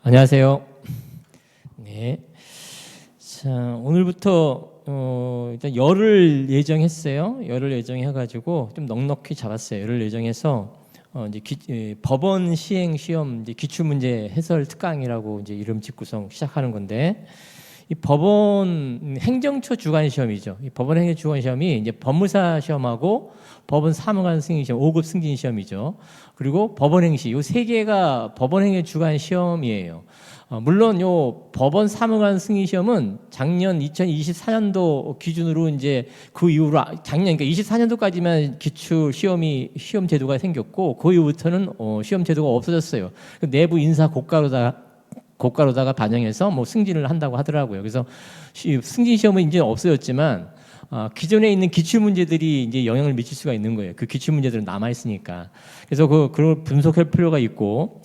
안녕하세요. 네. 자, 오늘부터 일단 열을 예정했어요. 열을 예정해가지고 좀 넉넉히 잡았어요. 열을 예정해서 이제 법원 시행 시험 이제 기출문제 해설 특강이라고 이제 이름 짓고서 시작하는 건데, 이 법원 행정처 주관 시험이죠. 이 법원 행정 주관 시험이 이제 법무사 시험하고 법원 사무관 승인 시험, 5급 승진 시험이죠. 그리고 법원 행시, 요 세 개가 법원 행정 주관 시험이에요. 물론 요 법원 사무관 승인 시험은 작년 2024년도 기준으로 이제 그 이후로 작년 그러니까 24년도까지만 기출 시험 제도가 생겼고, 그 이후부터는 시험 제도가 없어졌어요. 내부 인사 고가로다가 반영해서 뭐 승진을 한다고 하더라고요. 그래서 승진 시험은 이제 없어졌지만 기존에 있는 기출 문제들이 이제 영향을 미칠 수가 있는 거예요. 그 기출 문제들은 남아 있으니까. 그래서 그걸 분석할 필요가 있고,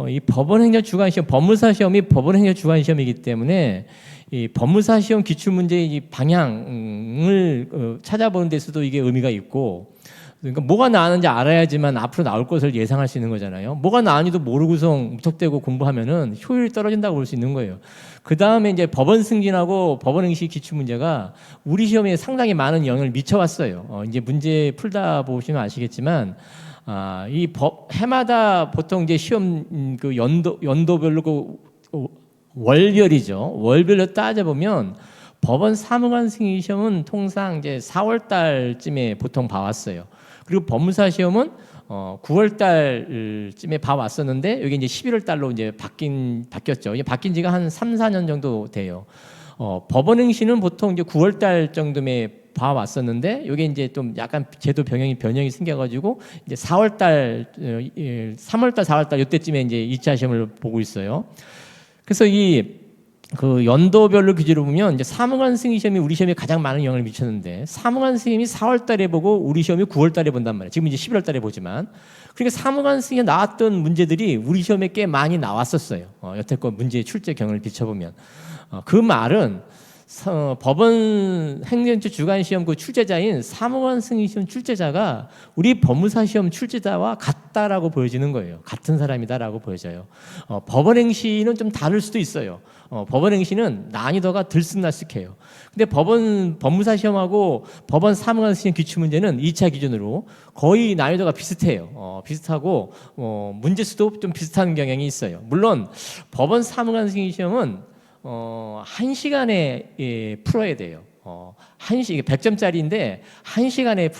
이 법원행정 주관 시험, 법무사 시험이 법원행정 주관 시험이기 때문에 이 법무사 시험 기출 문제의 이 방향을 찾아보는 데서도 이게 의미가 있고, 그러니까 뭐가 나왔는지 알아야지만 앞으로 나올 것을 예상할 수 있는 거잖아요. 뭐가 나왔는지도 모르고서 무턱대고 공부하면은 효율이 떨어진다고 볼 수 있는 거예요. 그 다음에 이제 법원 승진하고 법원 행시 기출 문제가 우리 시험에 상당히 많은 영향을 미쳐왔어요. 이제 문제 풀다 보시면 아시겠지만, 이 해마다 보통 이제 시험 그 연도별로 월별이죠. 월별로 따져보면 법원 사무관 승인 시험은 통상 이제 4월 달쯤에 보통 봐왔어요. 그리고 법무사 시험은 9월 달쯤에 봐왔었는데, 여기 이제 11월 달로 이제 바뀌었죠. 이게 바뀐 지가 한 3, 4년 정도 돼요. 법원 행시는 보통 이제 9월 달 정도에 봐왔었는데, 여기 이제 좀 약간 제도 변형이 생겨가지고 이제 4월 달, 3월 달, 4월 달 이때쯤에 이제 2차 시험을 보고 있어요. 그래서 그 연도별로 기준으로 보면 이제 사무관 승인 시험이 우리 시험에 가장 많은 영향을 미쳤는데, 사무관 승인이 4월 달에 보고 우리 시험이 9월 달에 본단 말이에요. 지금 이제 11월 달에 보지만. 그러니까 사무관 승인에 나왔던 문제들이 우리 시험에 꽤 많이 나왔었어요. 여태껏 문제 출제 경험을 비춰보면. 그 말은 법원 행정처 주관 시험 그 출제자인 사무관 승인 시험 출제자가 우리 법무사 시험 출제자와 같다라고 보여지는 거예요. 같은 사람이다라고 보여져요. 법원 행시는 좀 다를 수도 있어요. 법원 행시는 난이도가 들쑥날쑥해요. 근데 법무사 시험하고 법원 사무관 시험 기출 문제는 2차 기준으로 거의 난이도가 비슷해요. 비슷하고 문제 수도 좀 비슷한 경향이 있어요. 물론 법원 사무관 시험은 1시간에 풀어야 돼요. 100점짜리인데 1시간에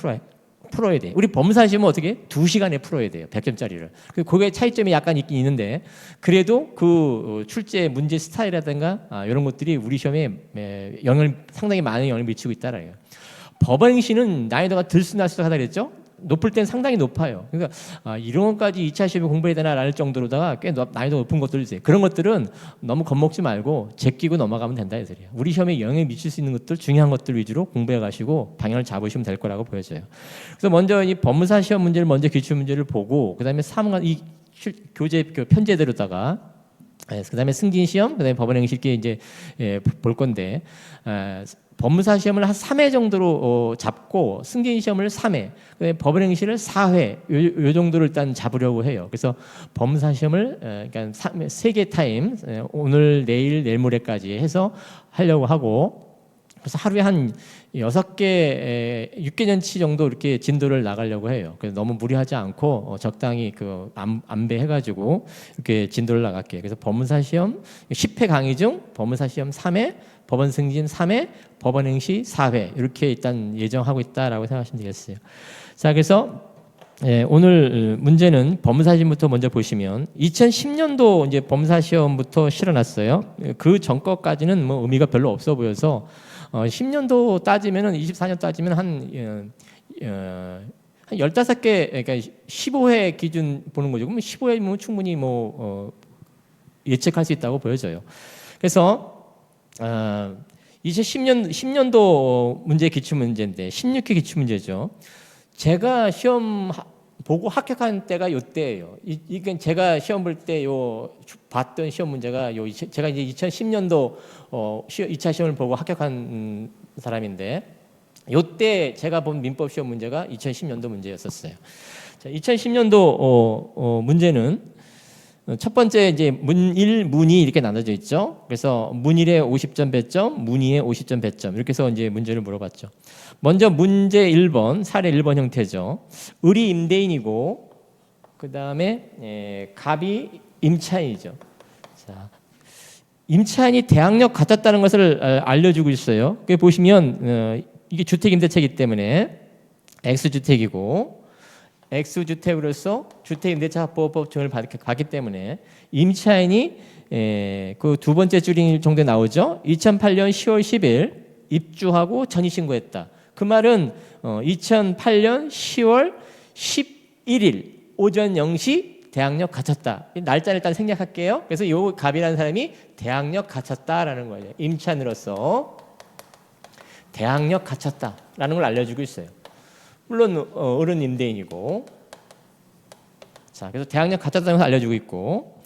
풀어야 돼요. 우리 법무사 시험은 어떻게? 2시간에 풀어야 돼요. 100점짜리를. 그게 차이점이 약간 있긴 있는데, 그래도 그 출제 문제 스타일이라든가 이런 것들이 우리 시험에 상당히 많은 영향을 미치고 있다라요. 법원 행시는 난이도가 들쑥날쑥하다 그랬죠? 높을 땐 상당히 높아요. 그러니까 이런 것까지 2차 시험에 공부해야 되나라는 정도로다가 꽤 난이도 높은 것들이 있어요. 그런 것들은 너무 겁먹지 말고 제끼고 넘어가면 된다 이 소리예요. 우리 시험에 영향을 미칠 수 있는 것들, 중요한 것들 위주로 공부해 가시고 방향을 잡으시면 될 거라고 보여져요. 그래서 먼저 이 법무사 시험 문제를 먼저 기출 문제를 보고, 그다음에 사무관 이 교재 편제대로다가 그다음에 승진 시험, 그다음에 법원 행실기 이제 볼 건데, 법무사 시험을 한 3회 정도로 잡고 승진 시험을 3회, 법원 행시를 4회 요 정도를 일단 잡으려고 해요. 그래서 법무사 시험을 그러니까 3개 타임, 오늘 내일 모레까지 해서 하려고 하고, 그래서 하루에 한 6개, 6개년치 정도 이렇게 진도를 나가려고 해요. 그래서 너무 무리하지 않고 적당히 그 안배해가지고 이렇게 진도를 나갈게요. 그래서 법무사 시험 10회 강의 중 법무사 시험 3회, 법원 승진 3회, 법원 행시 4회 이렇게 일단 예정하고 있다라고 생각하시면 되겠어요. 자, 그래서 오늘 문제는 법무사 시험부터 먼저 보시면 2010년도 이제 법무사 시험부터 실어놨어요. 그 전 거까지는 뭐 의미가 별로 없어 보여서 10년도 따지면은 24년 따지면 한 15개, 그러니까 15회 기준 보는 거죠. 그러면 15회면 충분히 예측할 수 있다고 보여져요. 그래서 10년도 문제 기출 문제인데 16회 기출 문제죠. 제가 시험 보고 합격한 때가 요때예요. 이건 제가 시험 볼 때 봤던 시험 문제가 제가 이제 2010년도 2차 시험을 보고 합격한 사람인데, 요때 제가 본 민법 시험 문제가 2010년도 문제였었어요. 자, 2010년도 문제는 첫 번째 이제 문일, 문이 이렇게 나눠져 있죠. 그래서 문일에 50점 배점, 문이에 50점 배점 이렇게 해서 이제 문제를 물어봤죠. 먼저 문제 1번, 사례 1번 형태죠. 을이 임대인이고 그 다음에 갑이 임차인이죠. 자, 임차인이 대항력 갖췄다는 것을 알려주고 있어요. 여기 보시면 이게 주택임대차이기 때문에 X주택이고 X주택으로서 주택임대차합보호법 지원을 받기 때문에 임차인이 그 두 번째 줄이 정도에 나오죠. 2008년 10월 10일 입주하고 전입신고했다. 그 말은 2008년 10월 11일 오전 0시 대항력 갖췄다. 날짜를 일단 생략할게요. 그래서 요 갑이라는 사람이 대항력 갖췄다라는 거예요. 임차인으로서 대항력 갖췄다라는 걸 알려주고 있어요. 물론 어른 임대인이고, 자 그래서 대항력 갖췄다는 걸 알려주고 있고,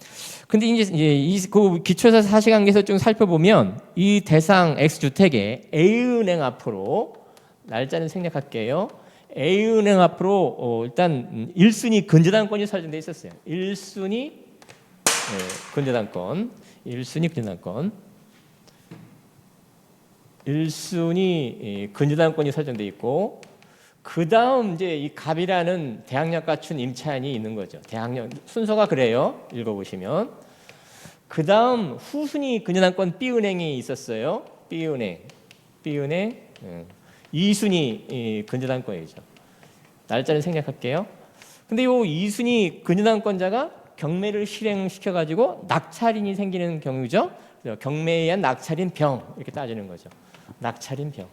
근데 이제 그 기초사 사실관계에서 좀 살펴보면 이 대상 X 주택에 A은행 앞으로 날짜는 생략할게요. A은행 앞으로 일단 1순위 근저당권이 설정돼 있었어요. 1순위 근저당권, 1순위 근저당권, 1순위 근저당권이 설정돼 있고, 그 다음 이제 이 갑이라는 대항력 갖춘 임차인이 있는 거죠. 대항력 순서가 그래요. 읽어보시면 그 다음 후순위 근저당권 B은행이 있었어요. B은행 2순위 근저당권이죠. 날짜를 생략할게요. 근데 이 2순위 근저당권자가 경매를 실행시켜 가지고 낙찰인이 생기는 경우죠. 경매에 의한 낙찰인 병 이렇게 따지는 거죠. 낙찰인 병.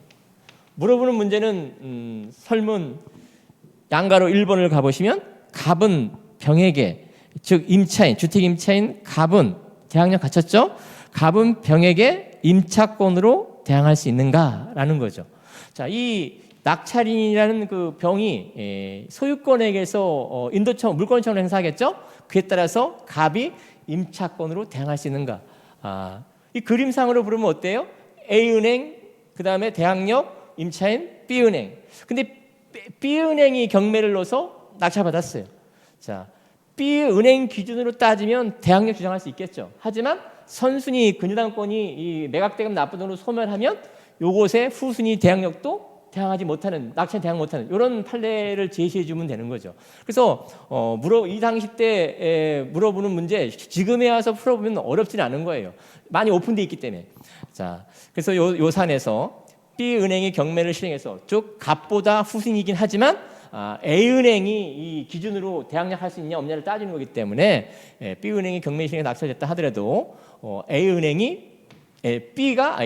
물어보는 문제는 설문 양가로 1번을 가보시면 갑은 병에게, 즉 임차인, 주택임차인 갑은 대항력 갖췄죠? 갑은 병에게 임차권으로 대항할 수 있는가라는 거죠. 자, 이 낙찰인이라는 그 병이 소유권에게서 인도청, 물권청을 행사하겠죠? 그에 따라서 갑이 임차권으로 대항할 수 있는가? 이 그림상으로 보면 어때요? A은행, 그 다음에 대항력, 임차인 B은행. 근데 B은행이 경매를 넣어서 낙찰받았어요. 자, B은행 기준으로 따지면 대항력 주장할 수 있겠죠. 하지만 선순위 근저당권이 이 매각대금 납부돈으로 소멸하면 요것의 후순위 대항력도 대항하지 못하는, 낙찰 대항 못하는 이런 판례를 제시해 주면 되는 거죠. 그래서 이 당시 때 물어보는 문제 지금에 와서 풀어보면 어렵지는 않은 거예요. 많이 오픈돼 있기 때문에. 자, 그래서 요 산에서 B은행이 경매를 실행해서, 즉 갑보다 후순위이긴 하지만 A은행이 이 기준으로 대항력 할 수 있냐 없냐를 따지는 거기 때문에 B은행이 경매 실행에 낙찰됐다 하더라도 A은행이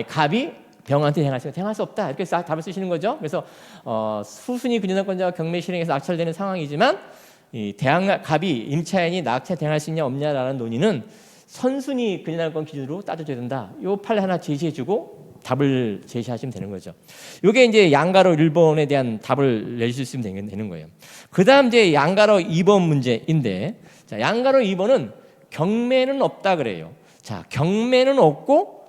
갑이 병한테 대항할 수 없다 이렇게 답을 쓰시는 거죠. 그래서 후순위 근저당권자가 경매 실행에서 낙찰되는 상황이지만 이 갑이 임차인이 낙찰 대항할 수 있냐 없냐라는 논의는 선순위 근저당권 기준으로 따져줘야 된다. 요 판례 하나 제시해주고 답을 제시하시면 되는 거죠. 이게 이제 양가로 1번에 대한 답을 내실 수 있으면 되는 거예요. 그 다음 이제 양가로 2번 문제인데, 자, 양가로 2번은 경매는 없다 그래요. 자, 경매는 없고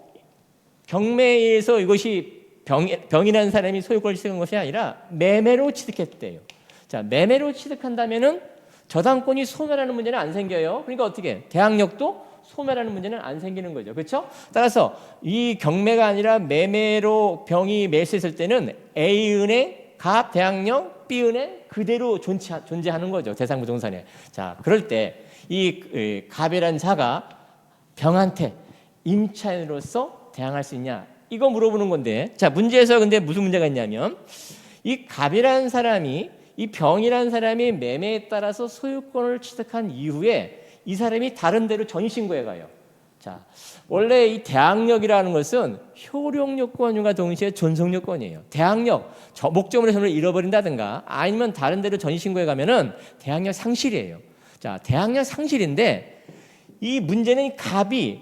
경매에서 이것이 병이라는 사람이 소유권을 취득한 것이 아니라 매매로 취득했대요. 자, 매매로 취득한다면은 저당권이 소멸하는 문제는 안 생겨요. 그러니까 어떻게? 대항력도 소멸하는 문제는 안 생기는 거죠. 그렇죠? 따라서 이 경매가 아니라 매매로 병이 매수했을 때는 A은행, 갑, 대항력, B은행 그대로 존재하는 거죠. 대상 부동산에. 자, 그럴 때 이 갑이라는 자가 병한테 임차인으로서 대항할 수 있냐? 이거 물어보는 건데, 자, 문제에서 근데 무슨 문제가 있냐면 이 갑이라는 사람이, 이 병이라는 사람이 매매에 따라서 소유권을 취득한 이후에 이 사람이 다른 데로 전입신고해 가요. 자, 원래 이 대항력이라는 것은 효력 요건과 동시에 존속 요건이에요. 대항력, 목적물의 선을 잃어버린다든가 아니면 다른 데로 전입신고해 가면은 대항력 상실이에요. 자, 대항력 상실인데 이 문제는 갑이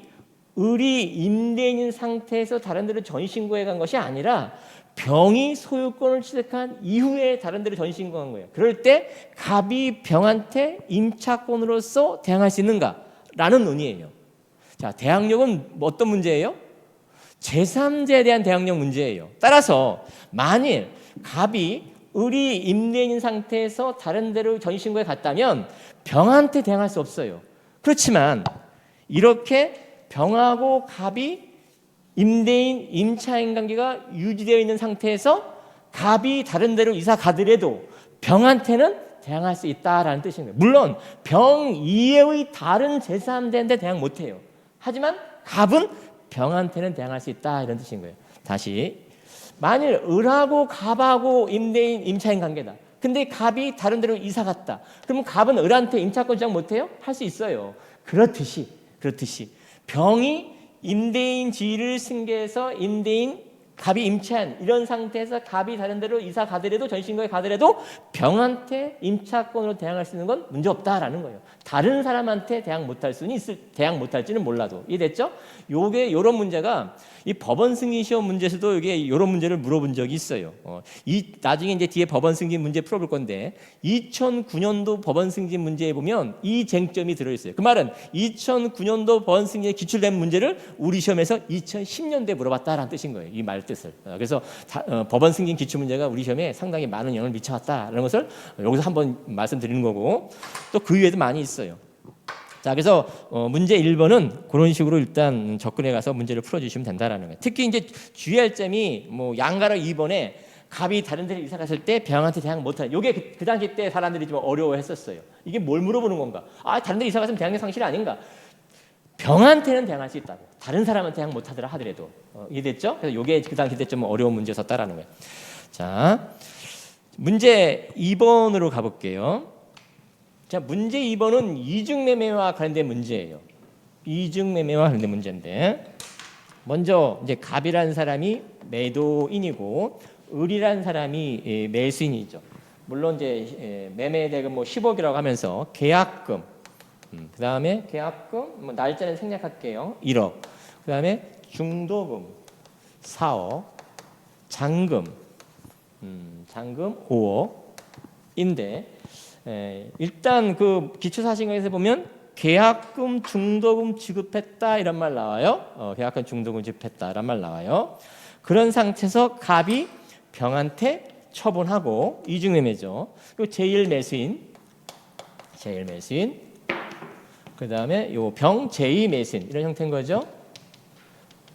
을이 임대인인 상태에서 다른 데로 전입신고해 간 것이 아니라 병이 소유권을 취득한 이후에 다른 데로 전입신고한 거예요. 그럴 때 갑이 병한테 임차권으로서 대항할 수 있는가라는 논의예요. 자, 대항력은 어떤 문제예요? 제3자에 대한 대항력 문제예요. 따라서 만일 갑이 을이 임대인인 상태에서 다른 데로 전입신고에 갔다면 병한테 대항할 수 없어요. 그렇지만 이렇게 병하고 갑이 임대인, 임차인 관계가 유지되어 있는 상태에서 갑이 다른 데로 이사 가더라도 병한테는 대항할 수 있다라는 뜻인 거예요. 물론 병 이외의 다른 제3자한테 대항 못해요. 하지만 갑은 병한테는 대항할 수 있다 이런 뜻인 거예요. 다시 만일 을하고 갑하고 임대인, 임차인 관계다. 근데 갑이 다른 데로 이사 갔다. 그러면 갑은 을한테 임차권 주장 못해요? 할 수 있어요. 그렇듯이 병이 임대인 지위를 승계해서 임대인 갑이 임차한 이런 상태에서 갑이 다른 데로 이사 가더라도 전신거에 가더라도 병한테 임차권으로 대항할 수 있는 건 문제 없다라는 거예요. 다른 사람한테 대항 못할 수는 대항 못할지는 몰라도 이해됐죠? 요게 이런 문제가 이 법원 승인 시험 문제에서도 이게 이런 문제를 물어본 적이 있어요. 나중에 이제 뒤에 법원 승진 문제 풀어볼 건데 2009년도 법원 승진 문제에 보면 이 쟁점이 들어있어요. 그 말은 2009년도 법원 승진에 기출된 문제를 우리 시험에서 2010년도에 물어봤다라는 뜻인 거예요. 이 말 뜻을. 그래서 법원 승진 기출 문제가 우리 시험에 상당히 많은 영향을 미쳐왔다라는 것을 여기서 한번 말씀드리는 거고 또 그 이외에도 많이 있어요. 자, 그래서 문제 1번은 그런 식으로 일단 접근해 가서 문제를 풀어주시면 된다라는 거예요. 특히 이제 주의할 점이 뭐 양가로 2번에 갑이 다른 데로 이사 갔을 때 병한테 대항 못하는 이게 그 당시 때 사람들이 좀 어려워했었어요. 이게 뭘 물어보는 건가? 다른 데 이사 갔으면 대항의 상실이 아닌가? 병한테는 대항할 수 있다고. 다른 사람한테 대항 못하더라 하더라도 이해됐죠? 그래서 이게 그 당시 때 좀 어려운 문제였었다라는 거예요. 자, 문제 2번으로 가볼게요. 자, 문제 2번은 이중매매와 관련된 문제예요. 이중매매와 관련된 문제인데 먼저 이제 갑이라는 사람이 매도인이고 을이라는 사람이 매수인이죠. 물론 이제 매매 대금 뭐 10억이라고 하면서 계약금, 그다음에 계약금 뭐 날짜는 생략할게요. 1억. 그다음에 중도금 4억, 잔금 5억인데 일단 그 기초사실관에서 보면 계약금, 중도금 지급했다 이런 말 나와요. 계약금, 중도금 지급했다 이런 말 나와요. 그런 상태에서 갑이 병한테 처분하고 이중매매죠. 그리고 제1매수인, 그 다음에 요 병 제2매수인 이런 형태인 거죠.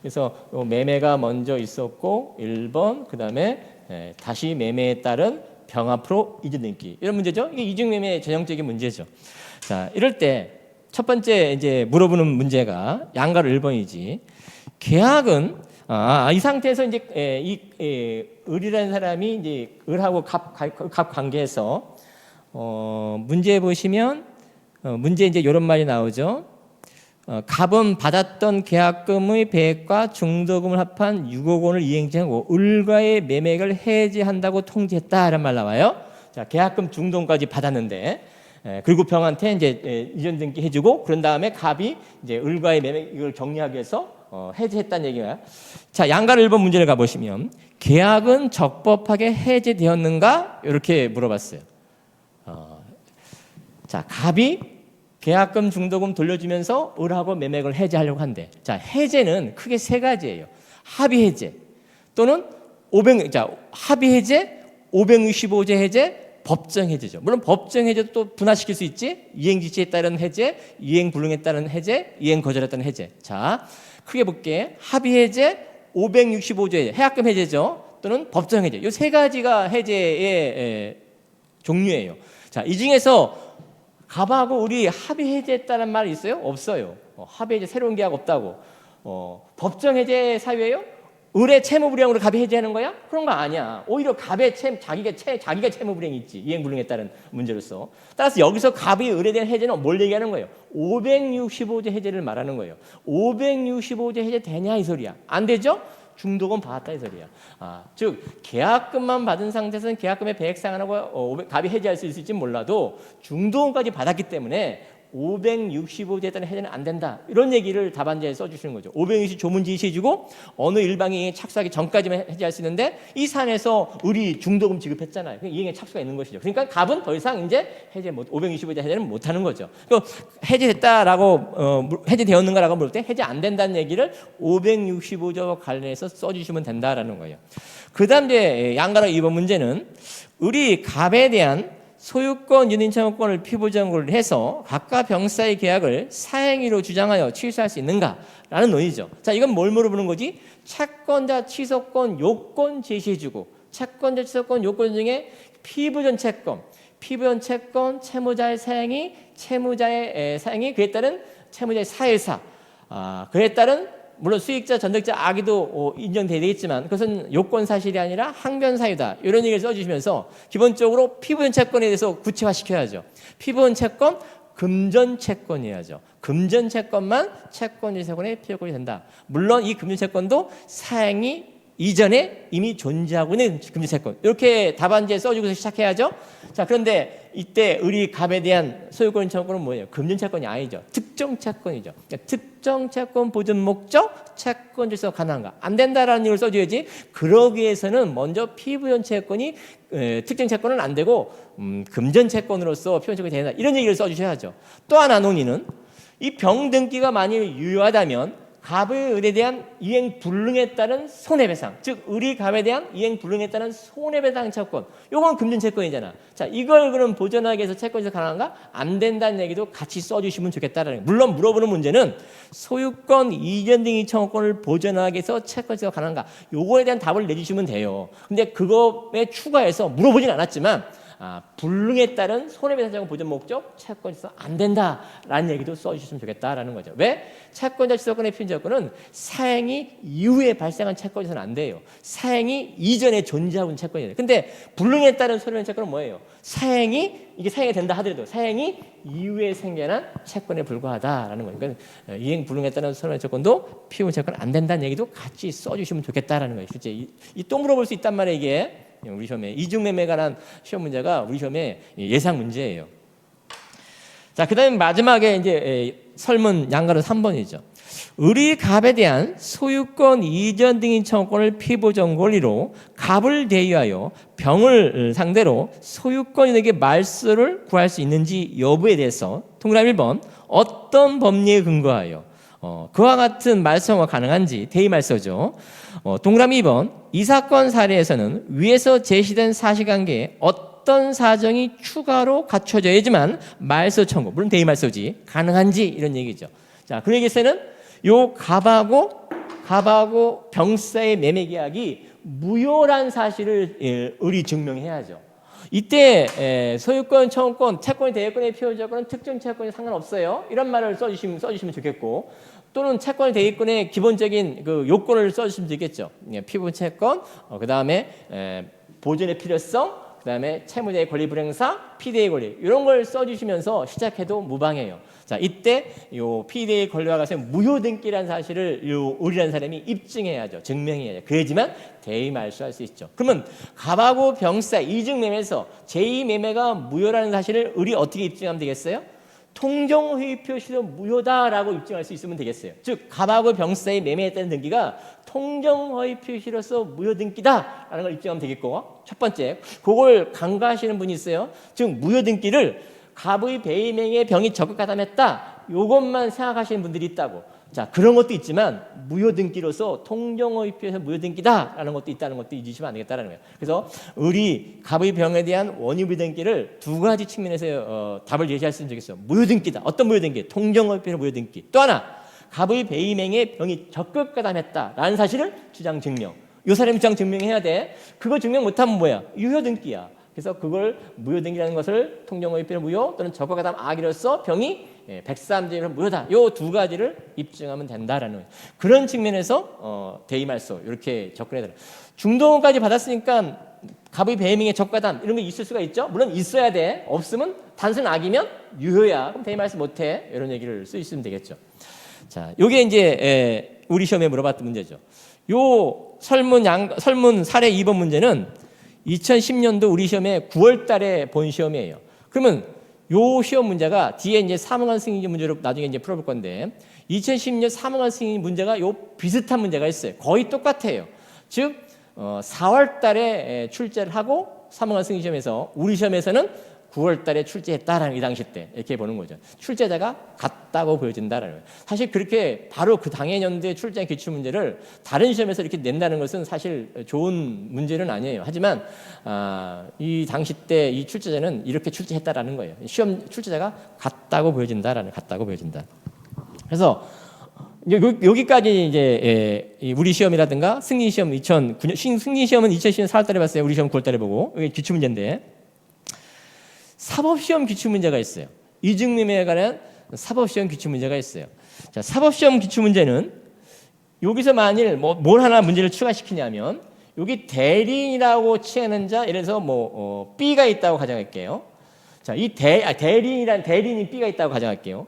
그래서 요 매매가 먼저 있었고 1번, 그 다음에 다시 매매에 따른 병 앞으로 이전등기 이런 문제죠. 이게 이중매매의 전형적인 문제죠. 자, 이럴 때 첫 번째 이제 물어보는 문제가 양가로 1번이지. 계약은 이 상태에서 이제 을이라는 사람이 이제 을하고 갑 관계에서 문제 보시면 문제 이제 이런 말이 나오죠. 갑은 받았던 계약금의 배액과 중도금을 합한 6억 원을 이행하고 을과의 매매를 해지한다고 통지했다라는 말 나와요. 자, 계약금, 중도금까지 받았는데 그리고 병한테 이제 이전 등기 해주고 그런 다음에 갑이 이제 을과의 매매 이걸 정리하기 위해서 해지했다는 얘기예요. 자, 양가로 1번 문제를 가보시면 계약은 적법하게 해지되었는가 이렇게 물어봤어요. 자, 갑이 계약금, 중도금 돌려주면서 을하고 매매를 해지하려고 한대. 자, 해제는 크게 세 가지예요. 합의 해제 또는 합의 해제, 565제 해제, 법정 해제죠. 물론 법정 해제도 또 분할시킬 수 있지. 이행 지시에 따른 해제, 이행 불능에 따른 해제, 이행 거절에 따른 해제. 자, 크게 볼게. 합의 해제, 565제 해제, 해약금 해제죠. 또는 법정 해제. 이 세 가지가 해제의 종류예요. 자, 이 중에서 갑하고 우리 합의 해제했다는 말이 있어요? 없어요. 합의 해제 새로운 계약 없다고. 법정 해제 사유예요? 을의 채무불이행으로 갑이 해제하는 거야? 그런 거 아니야. 오히려 갑의 자기가 채무불이행이 있지. 이행불능에 따른 문제로서. 따라서 여기서 갑이 을에 대한 해제는 뭘 얘기하는 거예요? 565제 해제를 말하는 거예요. 565제 해제 되냐 이 소리야. 안 되죠? 중도금 받았다 이 소리야. 즉 계약금만 받은 상태에서는 계약금의 배액 상환하고 갑이 해제할 수 있을지 몰라도 중도금까지 받았기 때문에 565제에 따른 해제는 안 된다. 이런 얘기를 답안지에 써주시는 거죠. 560 조문 지시해주고 어느 일방이 착수하기 전까지만 해제할 수 있는데 이 사안에서 을이 중도금 지급했잖아요. 이행에 착수가 있는 것이죠. 그러니까 갑은 더 이상 이제 565제 해제는 못하는 거죠. 해제됐다라고 해제되었는가라고 물을 때 해제 안 된다는 얘기를 565조와 관련해서 써주시면 된다라는 거예요. 그다음 이제 양가로 2번 문제는 을이 갑에 대한 소유권, 유인청구권을 피부정고를 해서 각각 병사의 계약을 사행위로 주장하여 취소할 수 있는가라는 논의죠. 자, 이건 뭘 물어보는 거지? 채권자 취소권 요건 제시해주고 채권자 취소권 요건 중에 피부전 채권, 채무자의 사행위, 채무자의 사행위, 그에 따른 채무자의 사회사, 그에 따른 물론 수익자, 전득자, 악의도 인정되겠지만 그것은 요건 사실이 아니라 항변 사유다. 이런 얘기를 써주시면서 기본적으로 피부전 채권에 대해서 구체화시켜야죠. 피부전 채권, 금전 채권이야죠. 금전 채권만 채권 유세권의 피해권이 된다. 물론 이 금전 채권도 사행이 이전에 이미 존재하고 있는 금전 채권. 이렇게 답안지에 써주고서 시작해야죠. 자, 그런데 이때 의리 갑에 대한 소유권 청구는 뭐예요? 금전 채권이 아니죠. 특정 채권이죠. 그러니까 특정 채권 보존 목적 채권 질서 가능한가? 안 된다라는 이유를 써줘야지. 그러기 위해서는 먼저 피부전 채권이 특정 채권은 안 되고 금전 채권으로서 피부전 채권이 된다. 이런 얘기를 써주셔야죠. 또 하나 논의는 이 병등기가 만일 유효하다면 갑의 의뢰에 대한 이행 불능에 따른 손해배상, 즉 의리 갑에 대한 이행 불능에 따른 손해배상 채권, 요건 금전 채권이잖아. 자, 이걸 그럼 보전하기 위해서 채권에서 가능한가? 안 된다는 얘기도 같이 써주시면 좋겠다라는 거예요. 물론 물어보는 문제는 소유권 이전 등의 청구권을 보전하기 위해서 채권에서 가능한가? 요거에 대한 답을 내주시면 돼요. 근데 그거에 추가해서 물어보진 않았지만 불능에 따른 손해배상 보전 목적 채권에서 안 된다라는 얘기도 써주셨으면 좋겠다라는 거죠. 왜? 채권자 취소권의 피해자권은 사행이 이후에 발생한 채권에서는 안 돼요. 사행이 이전에 존재하고 있는 채권이에요. 근데 불능에 따른 손해배상 채권은 뭐예요? 이게 사행이 된다 하더라도 사행이 이후에 생겨난 채권에 불과하다라는 거예요. 그러니까 이행 불능에 따른 손해배상 채권도 피해 채권 안 된다는 얘기도 같이 써주시면 좋겠다라는 거예요. 실제 이 또 물어볼 수 있단 말이에요. 이게 우리 시험에 이중매매에 관한 시험 문제가 우리 시험에 예상 문제예요. 자, 그다음에 마지막에 이제 설문 양가로 3번이죠. 의리 갑에 대한 소유권 이전 등의 청구권을 피보전 권리로 갑을 대유하여 병을 상대로 소유권인에게 말소를 구할 수 있는지 여부에 대해서 동그라미 1번 어떤 법리에 근거하여 그와 같은 말소가 가능한지 대의 말소죠. 동그라미 2번 이 사건 사례에서는 위에서 제시된 사실관계에 어떤 사정이 추가로 갖춰져야지만 말소 청구, 물론 대의 말소지, 가능한지 이런 얘기죠. 자, 그 얘기에서는 요 갑하고 병사의 매매 계약이 무효란 사실을 의리 증명해야죠. 이때 소유권, 청구권, 채권이 대여권의 피해자권은 특정 채권이 상관없어요. 이런 말을 써주시면 좋겠고, 또는 채권의 대여권의 기본적인 그 요건을 써주시면 되겠죠. 피부 채권, 그 다음에 보존의 필요성, 그 다음에 채무자의 권리 불행사, 피대의 권리 이런 걸 써주시면서 시작해도 무방해요. 자, 이때 요 피대의 권리와 같이 무효 등기라는 사실을 요 의리라는 사람이 입증해야죠. 증명해야죠. 그래야지만 대의 말소할 수 있죠. 그러면 갑하고 병사 이중 매매에서 제2 매매가 무효라는 사실을 의리 어떻게 입증하면 되겠어요? 통정허위 표시로 무효다라고 입증할 수 있으면 되겠어요. 즉 갑하고 병사의 매매했다는 등기가 통정허위 표시로서 무효 등기다라는 걸 입증하면 되겠고, 첫 번째 그걸 간과하시는 분이 있어요. 즉 무효 등기를 갑의 배임행에 병이 적극 가담했다, 요것만 생각하시는 분들이 있다고. 자, 그런 것도 있지만 무효 등기로서 통정허위 표시에서 무효 등기다라는 것도 있다는 것도 잊으시면 안 되겠다라는 거예요. 그래서 의리 갑의 병에 대한 원유비 등기를 두 가지 측면에서 답을 제시할 수 있는 적이 있어요. 무효 등기다. 어떤 무효 등기? 통정허위 표시 무효 등기. 또 하나 갑의 배임행에 병이 적극 가담했다라는 사실을 주장 증명. 이 사람이 주장 증명해야 돼. 그거 증명 못하면 뭐야? 유효 등기야. 그래서 그걸 무효 등기라는 것을 통정허위 표시 무효 또는 적극 가담 악의로서 병이 103제로 무효다. 요 두 가지를 입증하면 된다라는 거예요. 그런 측면에서 대의 말소 이렇게 접근해야 돼요. 중도금까지 받았으니까 갑의 배임행에 적과담 이런 거 있을 수가 있죠. 물론 있어야 돼. 없으면 단순 악이면 유효야. 그럼 대의 말소 못해. 이런 얘기를 쓸 수 있으면 되겠죠. 자, 요게 이제 우리 시험에 물어봤던 문제죠. 요 설문 사례 2번 문제는 2010년도 우리 시험에 9월 달에 본 시험이에요. 그러면 요 시험 문제가 뒤에 이제 사망한 승인 문제로 나중에 이제 풀어볼 건데 2010년 사망한 승인 문제가 요 비슷한 문제가 있어요. 거의 똑같아요. 즉 4월 달에 출제를 하고 사망한 승인 시험에서 우리 시험에서는 9월 달에 출제했다라는 이 당시 때 이렇게 보는 거죠. 출제자가 같다고 보여진다라는 거예요. 사실 그렇게 바로 그 당해 연도에 출제한 기출 문제를 다른 시험에서 이렇게 낸다는 것은 사실 좋은 문제는 아니에요. 하지만 이 당시 때 이 출제자는 이렇게 출제했다라는 거예요. 시험 출제자가 같다고 보여진다. 그래서 여기까지 이제 우리 시험이라든가 승리 시험 2009년 승리 시험은 2010년 4월달에 봤어요. 우리 시험 9월달에 보고 이게 기출 문제인데 사법 시험 기출 문제가 있어요. 이중매매에 관한 사법 시험 기출 문제가 있어요. 자, 사법 시험 기출 문제는 여기서 만일 뭘 하나 문제를 추가시키냐면 여기 대리인이라고 취하는 자 예를 들어서 B가 있다고 가정할게요. 자, 이 대리인이 B가 있다고 가정할게요.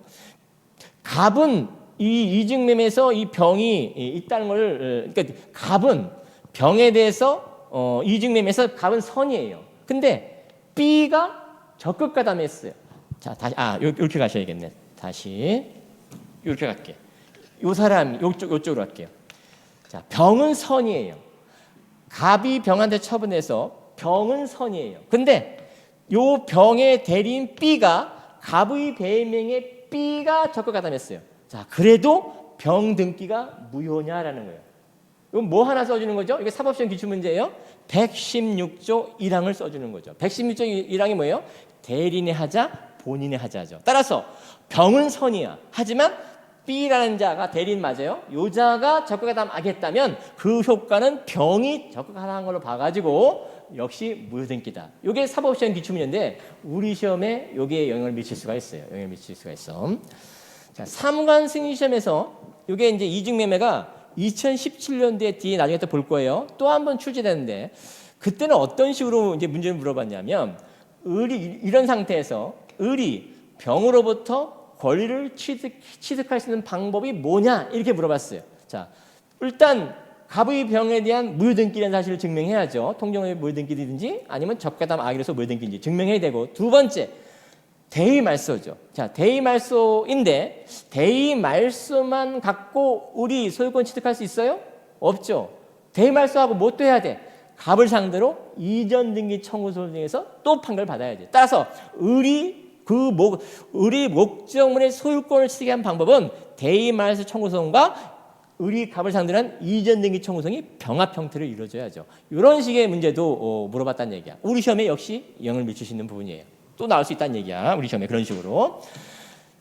갑은 이 이중매매에서 이 병이 있다는 걸 그러니까 갑은 병에 대해서 이중매매에서 갑은 선이에요. 근데 B가 적극가담했어요. 자, 다시 이렇게 가셔야겠네. 다시 이렇게 갈게. 요 사람 요쪽으로 갈게요. 자, 병은 선이에요. 갑이 병한테 처분해서 병은 선이에요. 근데 요 병의 대리인 B가 갑의 배명에 B가 적극가담했어요. 자, 그래도 병 등기가 무효냐라는 거예요. 이건 뭐 하나 써주는 거죠? 이게 사법시험 기출 문제예요. 116조 1항을 써주는 거죠. 116조 1항이 뭐예요? 대리인의 하자, 본인의 하자죠. 따라서 병은 선이야. 하지만 B라는 자가 대리인 맞아요. 요 자가 적극가담하겠다면 그 효과는 병이 적극하는 걸로 봐가지고 역시 무효등기다. 이게 사법시험 기출 문제인데 우리 시험에 여기에 영향을 미칠 수가 있어요. 자, 3관 승인시험에서 이게 이제 이중매매가 2017년도에 뒤에 나중에 또 볼 거예요. 또 한 번 출제되는데 그때는 어떤 식으로 이제 문제를 물어봤냐면 이런 상태에서 을이 병으로부터 권리를 취득할 수 있는 방법이 뭐냐 이렇게 물어봤어요. 자, 일단 갑의 병에 대한 무효등기라는 사실을 증명해야죠. 통정의 무효등기든지 아니면 적가담 악의로서 무효등기인지 증명해야 되고 두 번째 대의말소죠. 자, 대의말소인데 대의말소만 갖고 우리 소유권 취득할 수 있어요? 없죠. 대의말소하고 뭐 또 해야 돼? 갑을 상대로 이전 등기 청구 소송 중에서 또 판결을 받아야 돼. 따라서 을이 목적물의 소유권을 취득한 방법은 대의말소 청구 소송과 을이 갑을 상대로 한 이전 등기 청구 소송이 병합 형태로 이루어져야죠. 이런 식의 문제도 물어봤다는 얘기야. 우리 시험에 역시 영향을 미칠 수 있는 부분이에요. 또 나올 수 있다는 얘기야. 우리 시험에 그런 식으로.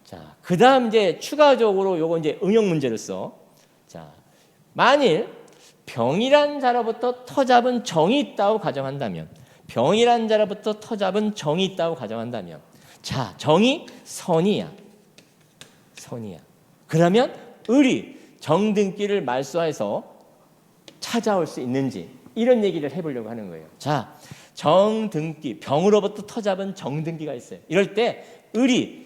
자, 그다음 이제 추가적으로 요거 이제 응용 문제로서 자, 만일 병이란 자로부터 터잡은 정이 있다고 가정한다면 자, 정이 선이야. 그러면 을이 정등기를 말소해서 찾아올 수 있는지 이런 얘기를 해보려고 하는 거예요. 자, 정등기, 병으로부터 터잡은 정등기가 있어요. 이럴 때 을이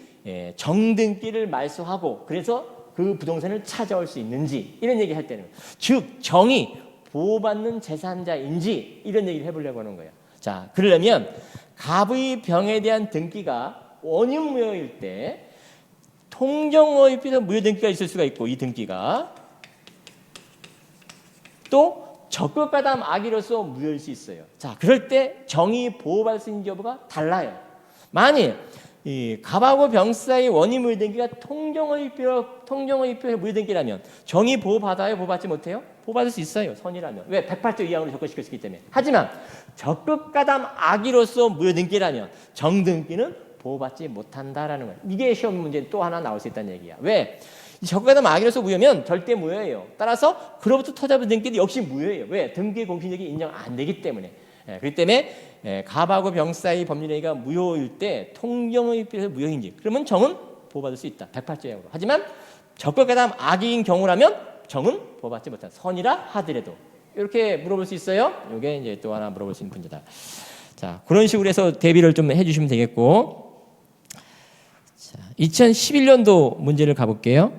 정등기를 말소하고 그래서 그 부동산을 찾아올 수 있는지 이런 얘기를 할 때는 즉 정이 보호받는 재산자인지 이런 얘기를 해보려고 하는 거예요. 자, 그러려면 갑의 병에 대한 등기가 원인무효일 때 통정어휘에서 무효등기가 있을 수가 있고 이 등기가 또 적극가담 악의로서 무효일 수 있어요. 자, 그럴 때 정의 보호받을 수 있는지 여부가 달라요. 만일 이 갑하고 병 사이 원인 무효등기가 통정어휘표 무효등기라면 정의 보호받아요? 보호받지 못해요? 보호받을 수 있어요. 선이라면. 왜? 108조 2항으로 접근시킬 수 있기 때문에. 하지만 적극가담 악의로서 무효등기라면 정등기는 보호받지 못한다라는 거예요. 이게 시험 문제 또 하나 나올 수 있다는 얘기야. 왜? 적극가담 악의로서 무효면 절대 무효예요. 따라서 그로부터 터잡은 등기도 역시 무효예요. 왜? 등기 공신력이 인정 안 되기 때문에. 그렇기 때문에 갑하고 병 사이 법률행위가 무효일 때 통정의 입에서 무효인지 그러면 정은 보호받을 수 있다. 108조약으로. 하지만 적극가담 악의인 경우라면 정은 보호받지 못한다. 선이라 하더라도. 이렇게 물어볼 수 있어요. 이게 이제 또 하나 물어볼 수 있는 문제다. 자, 그런 식으로 해서 대비를 좀 해주시면 되겠고. 자, 2011년도 문제를 가볼게요.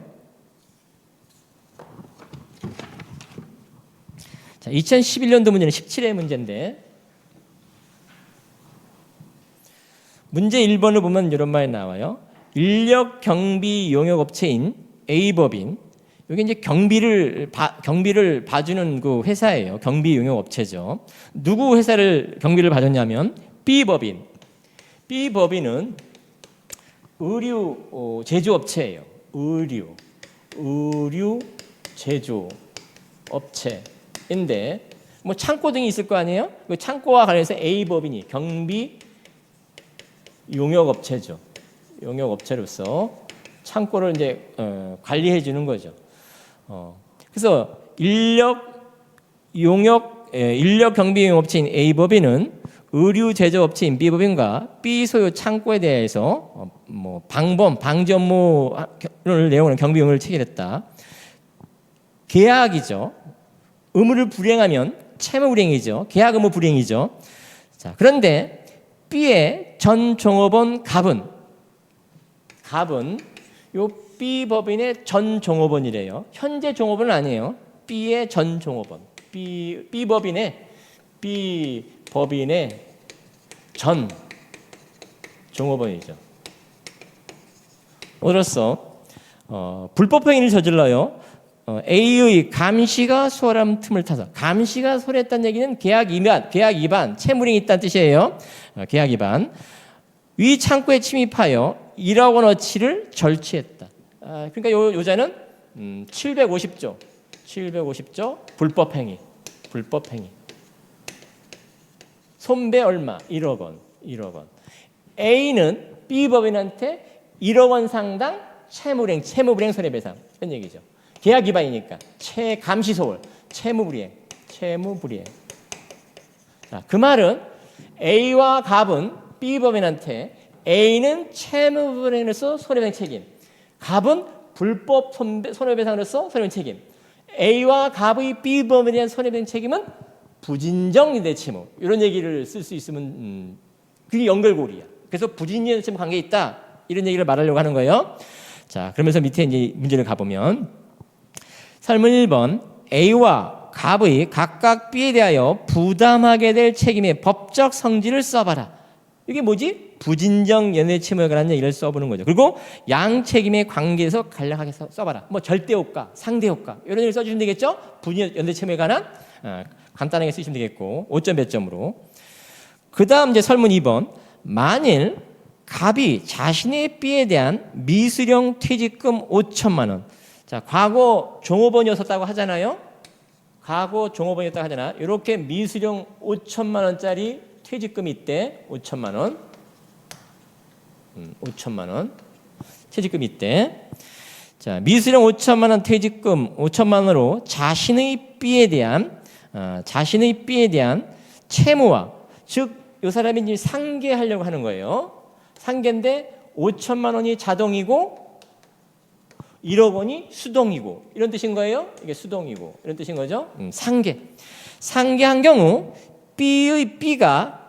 자, 2011년도 문제는 17회 문제인데 문제 1번을 보면 이런 말이 나와요. 인력 경비 용역업체인 A법인 여기 이제 경비를 봐주는 그 회사예요. 경비 용역업체죠. 누구 회사를 경비를 봐줬냐면 B법인 B법인은 의류 제조업체예요. 의류 제조업체인데 뭐 창고 등이 있을 거 아니에요? 그 창고와 관련해서 A법인이 경비 용역업체죠. 용역업체로서 창고를 이제 관리해 주는 거죠. 그래서 인력 경비 용역업체인 A법인은 의류 제조업체인 B법인과 B 소유 창고에 대해서 뭐 방지 업무를 내용하는 경비 용역을 체결했다. 계약이죠. 의무를 불이행하면 채무 불이행이죠. 계약 의무 불이행이죠. 자, 그런데 B의 전 종업원 갑은 요 B법인의 전 종업원이래요. 현재 종업원은 아니에요. B의 전 종업원. B법인의 전 종업원이죠. 으로써 불법 행위를 저질러요. A의 감시가 수월한 틈을 타서, 감시가 수월했다는 얘기는 계약 위반, 채무령이 있다는 뜻이에요. 계약 위반. 위 창고에 침입하여 1억 원어치를 절취했다. 그러니까 요 여자는 750조 불법 행위. 손배 얼마? 1억 원. A는 B법인한테 1억 원 상당 채무불이행 손해배상 이런 얘기죠. 계약 위반이니까 감시 소홀, 채무불이행. 자, 그 말은 A와 갑은 B법인한테 A는 채무불이행으로서 손해배상 책임, 갑은 불법 손해배상으로서 손해배상 책임. A와 갑의 B법인에 대한 손해배상 책임은 부진정 연대채무. 이런 얘기를 쓸 수 있으면 그게 연결고리야. 그래서 부진정 연대채무 관계에 있다. 이런 얘기를 말하려고 하는 거예요. 자, 그러면서 밑에 이제 문제를 가보면 설문 1번 A와 갑의 각각 B에 대하여 부담하게 될 책임의 법적 성질을 써봐라. 이게 뭐지? 부진정 연대채무에 관한 얘기를 써보는 거죠. 그리고 양 책임의 관계에서 간략하게 써봐라. 뭐 절대효과, 상대효과 이런 얘기를 써주시면 되겠죠? 부진정 연대채무에 관한 간단하게 쓰시면 되겠고 5점 몇 점으로. 그 다음 이제 설문 2번 만일 갑이 자신의 B에 대한 미수령 퇴직금 5천만 원. 자, 과거 종업원이었다고 하잖아요. 이렇게 미수령 5천만 원짜리 퇴직금이 있대. 5천만 원 퇴직금이 있대. 자, 미수령 5천만 원 퇴직금 5천만 원으로 자신의 B에 대한 채무와, 즉 이 사람이 이제 상계하려고 하는 거예요. 상계인데 5천만 원이 자동이고 1억 원이 수동이고 이런 뜻인 거예요. 이게 수동이고 이런 뜻인 거죠. 상계한 경우 B가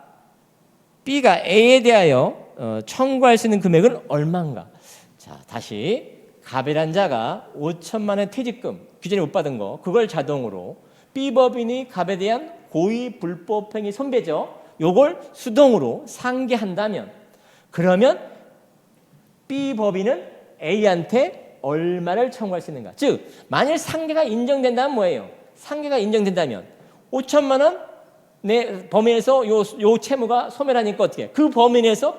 A에 대하여 청구할 수 있는 금액은 얼마인가? 자, 다시 갑이란 자가 5천만 원 퇴직금 기존에 못 받은 거 그걸 자동으로 B법인이 갑에 대한 고의 불법행위 손배죠. 요걸 수동으로 상계한다면 그러면 B법인은 A한테 얼마를 청구할 수 있는가? 즉 만일 상계가 인정된다면 뭐예요? 상계가 인정된다면 5천만 원 내 범위에서 요 채무가 소멸하니까 어떻게? 그 범위에서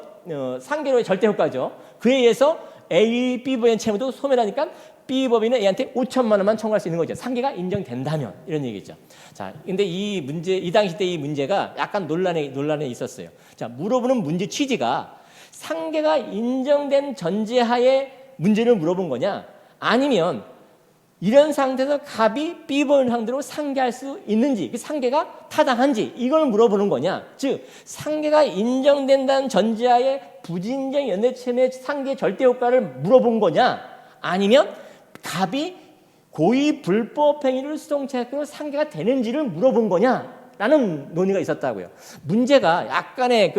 상계로의 절대 효과죠. 그에 의해서 A, B법인 채무도 소멸하니까 B법인은 A한테 5천만 원만 청구할 수 있는 거죠. 상계가 인정된다면 이런 얘기죠. 자, 근데 이 당시 때 이 문제가 약간 논란에 있었어요. 자, 물어보는 문제 취지가 상계가 인정된 전제하에 문제를 물어본 거냐? 아니면 이런 상태에서 갑이 B법인 상대로 상계할 수 있는지, 그 상계가 타당한지 이걸 물어보는 거냐? 즉 상계가 인정된다는 전제하에 부진정 연대채무의 상계 절대 효과를 물어본 거냐? 아니면 갑이 고의 불법 행위를 수동체약으로 상계가 되는지를 물어본 거냐라는 논의가 있었다고요. 문제가 약간의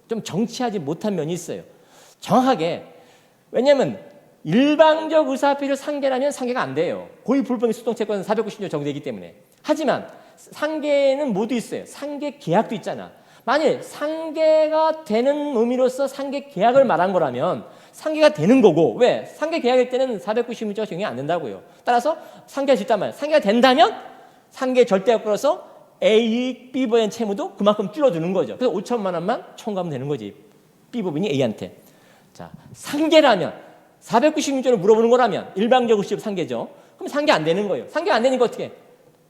좀 정치하지 못한 면이 있어요. 정확하게. 왜냐하면 일방적 의사합의를 상계라면 상계가 안 돼요. 고의 불법 행위 수동체권은 490조 정되기 때문에. 하지만 상계는 모두 있어요. 상계 계약도 있잖아. 만일 상계가 되는 의미로서 상계 계약을 말한 거라면 상계가 되는 거고, 왜? 상계 계약일 때는 490조가 적용이 안 된다고요. 따라서 상계할 수 있단 말이에요. 상계가 된다면 상계 절대효과로서 A, B법인 채무도 그만큼 줄어드는 거죠. 그래서 5천만 원만 청구하면 되는 거지. B법인이 A한테. 자, 상계라면 496조를 물어보는 거라면 일방적으로 시험 상계죠. 그럼 상계 안 되는 거예요. 상계 안 되니까 어떻게?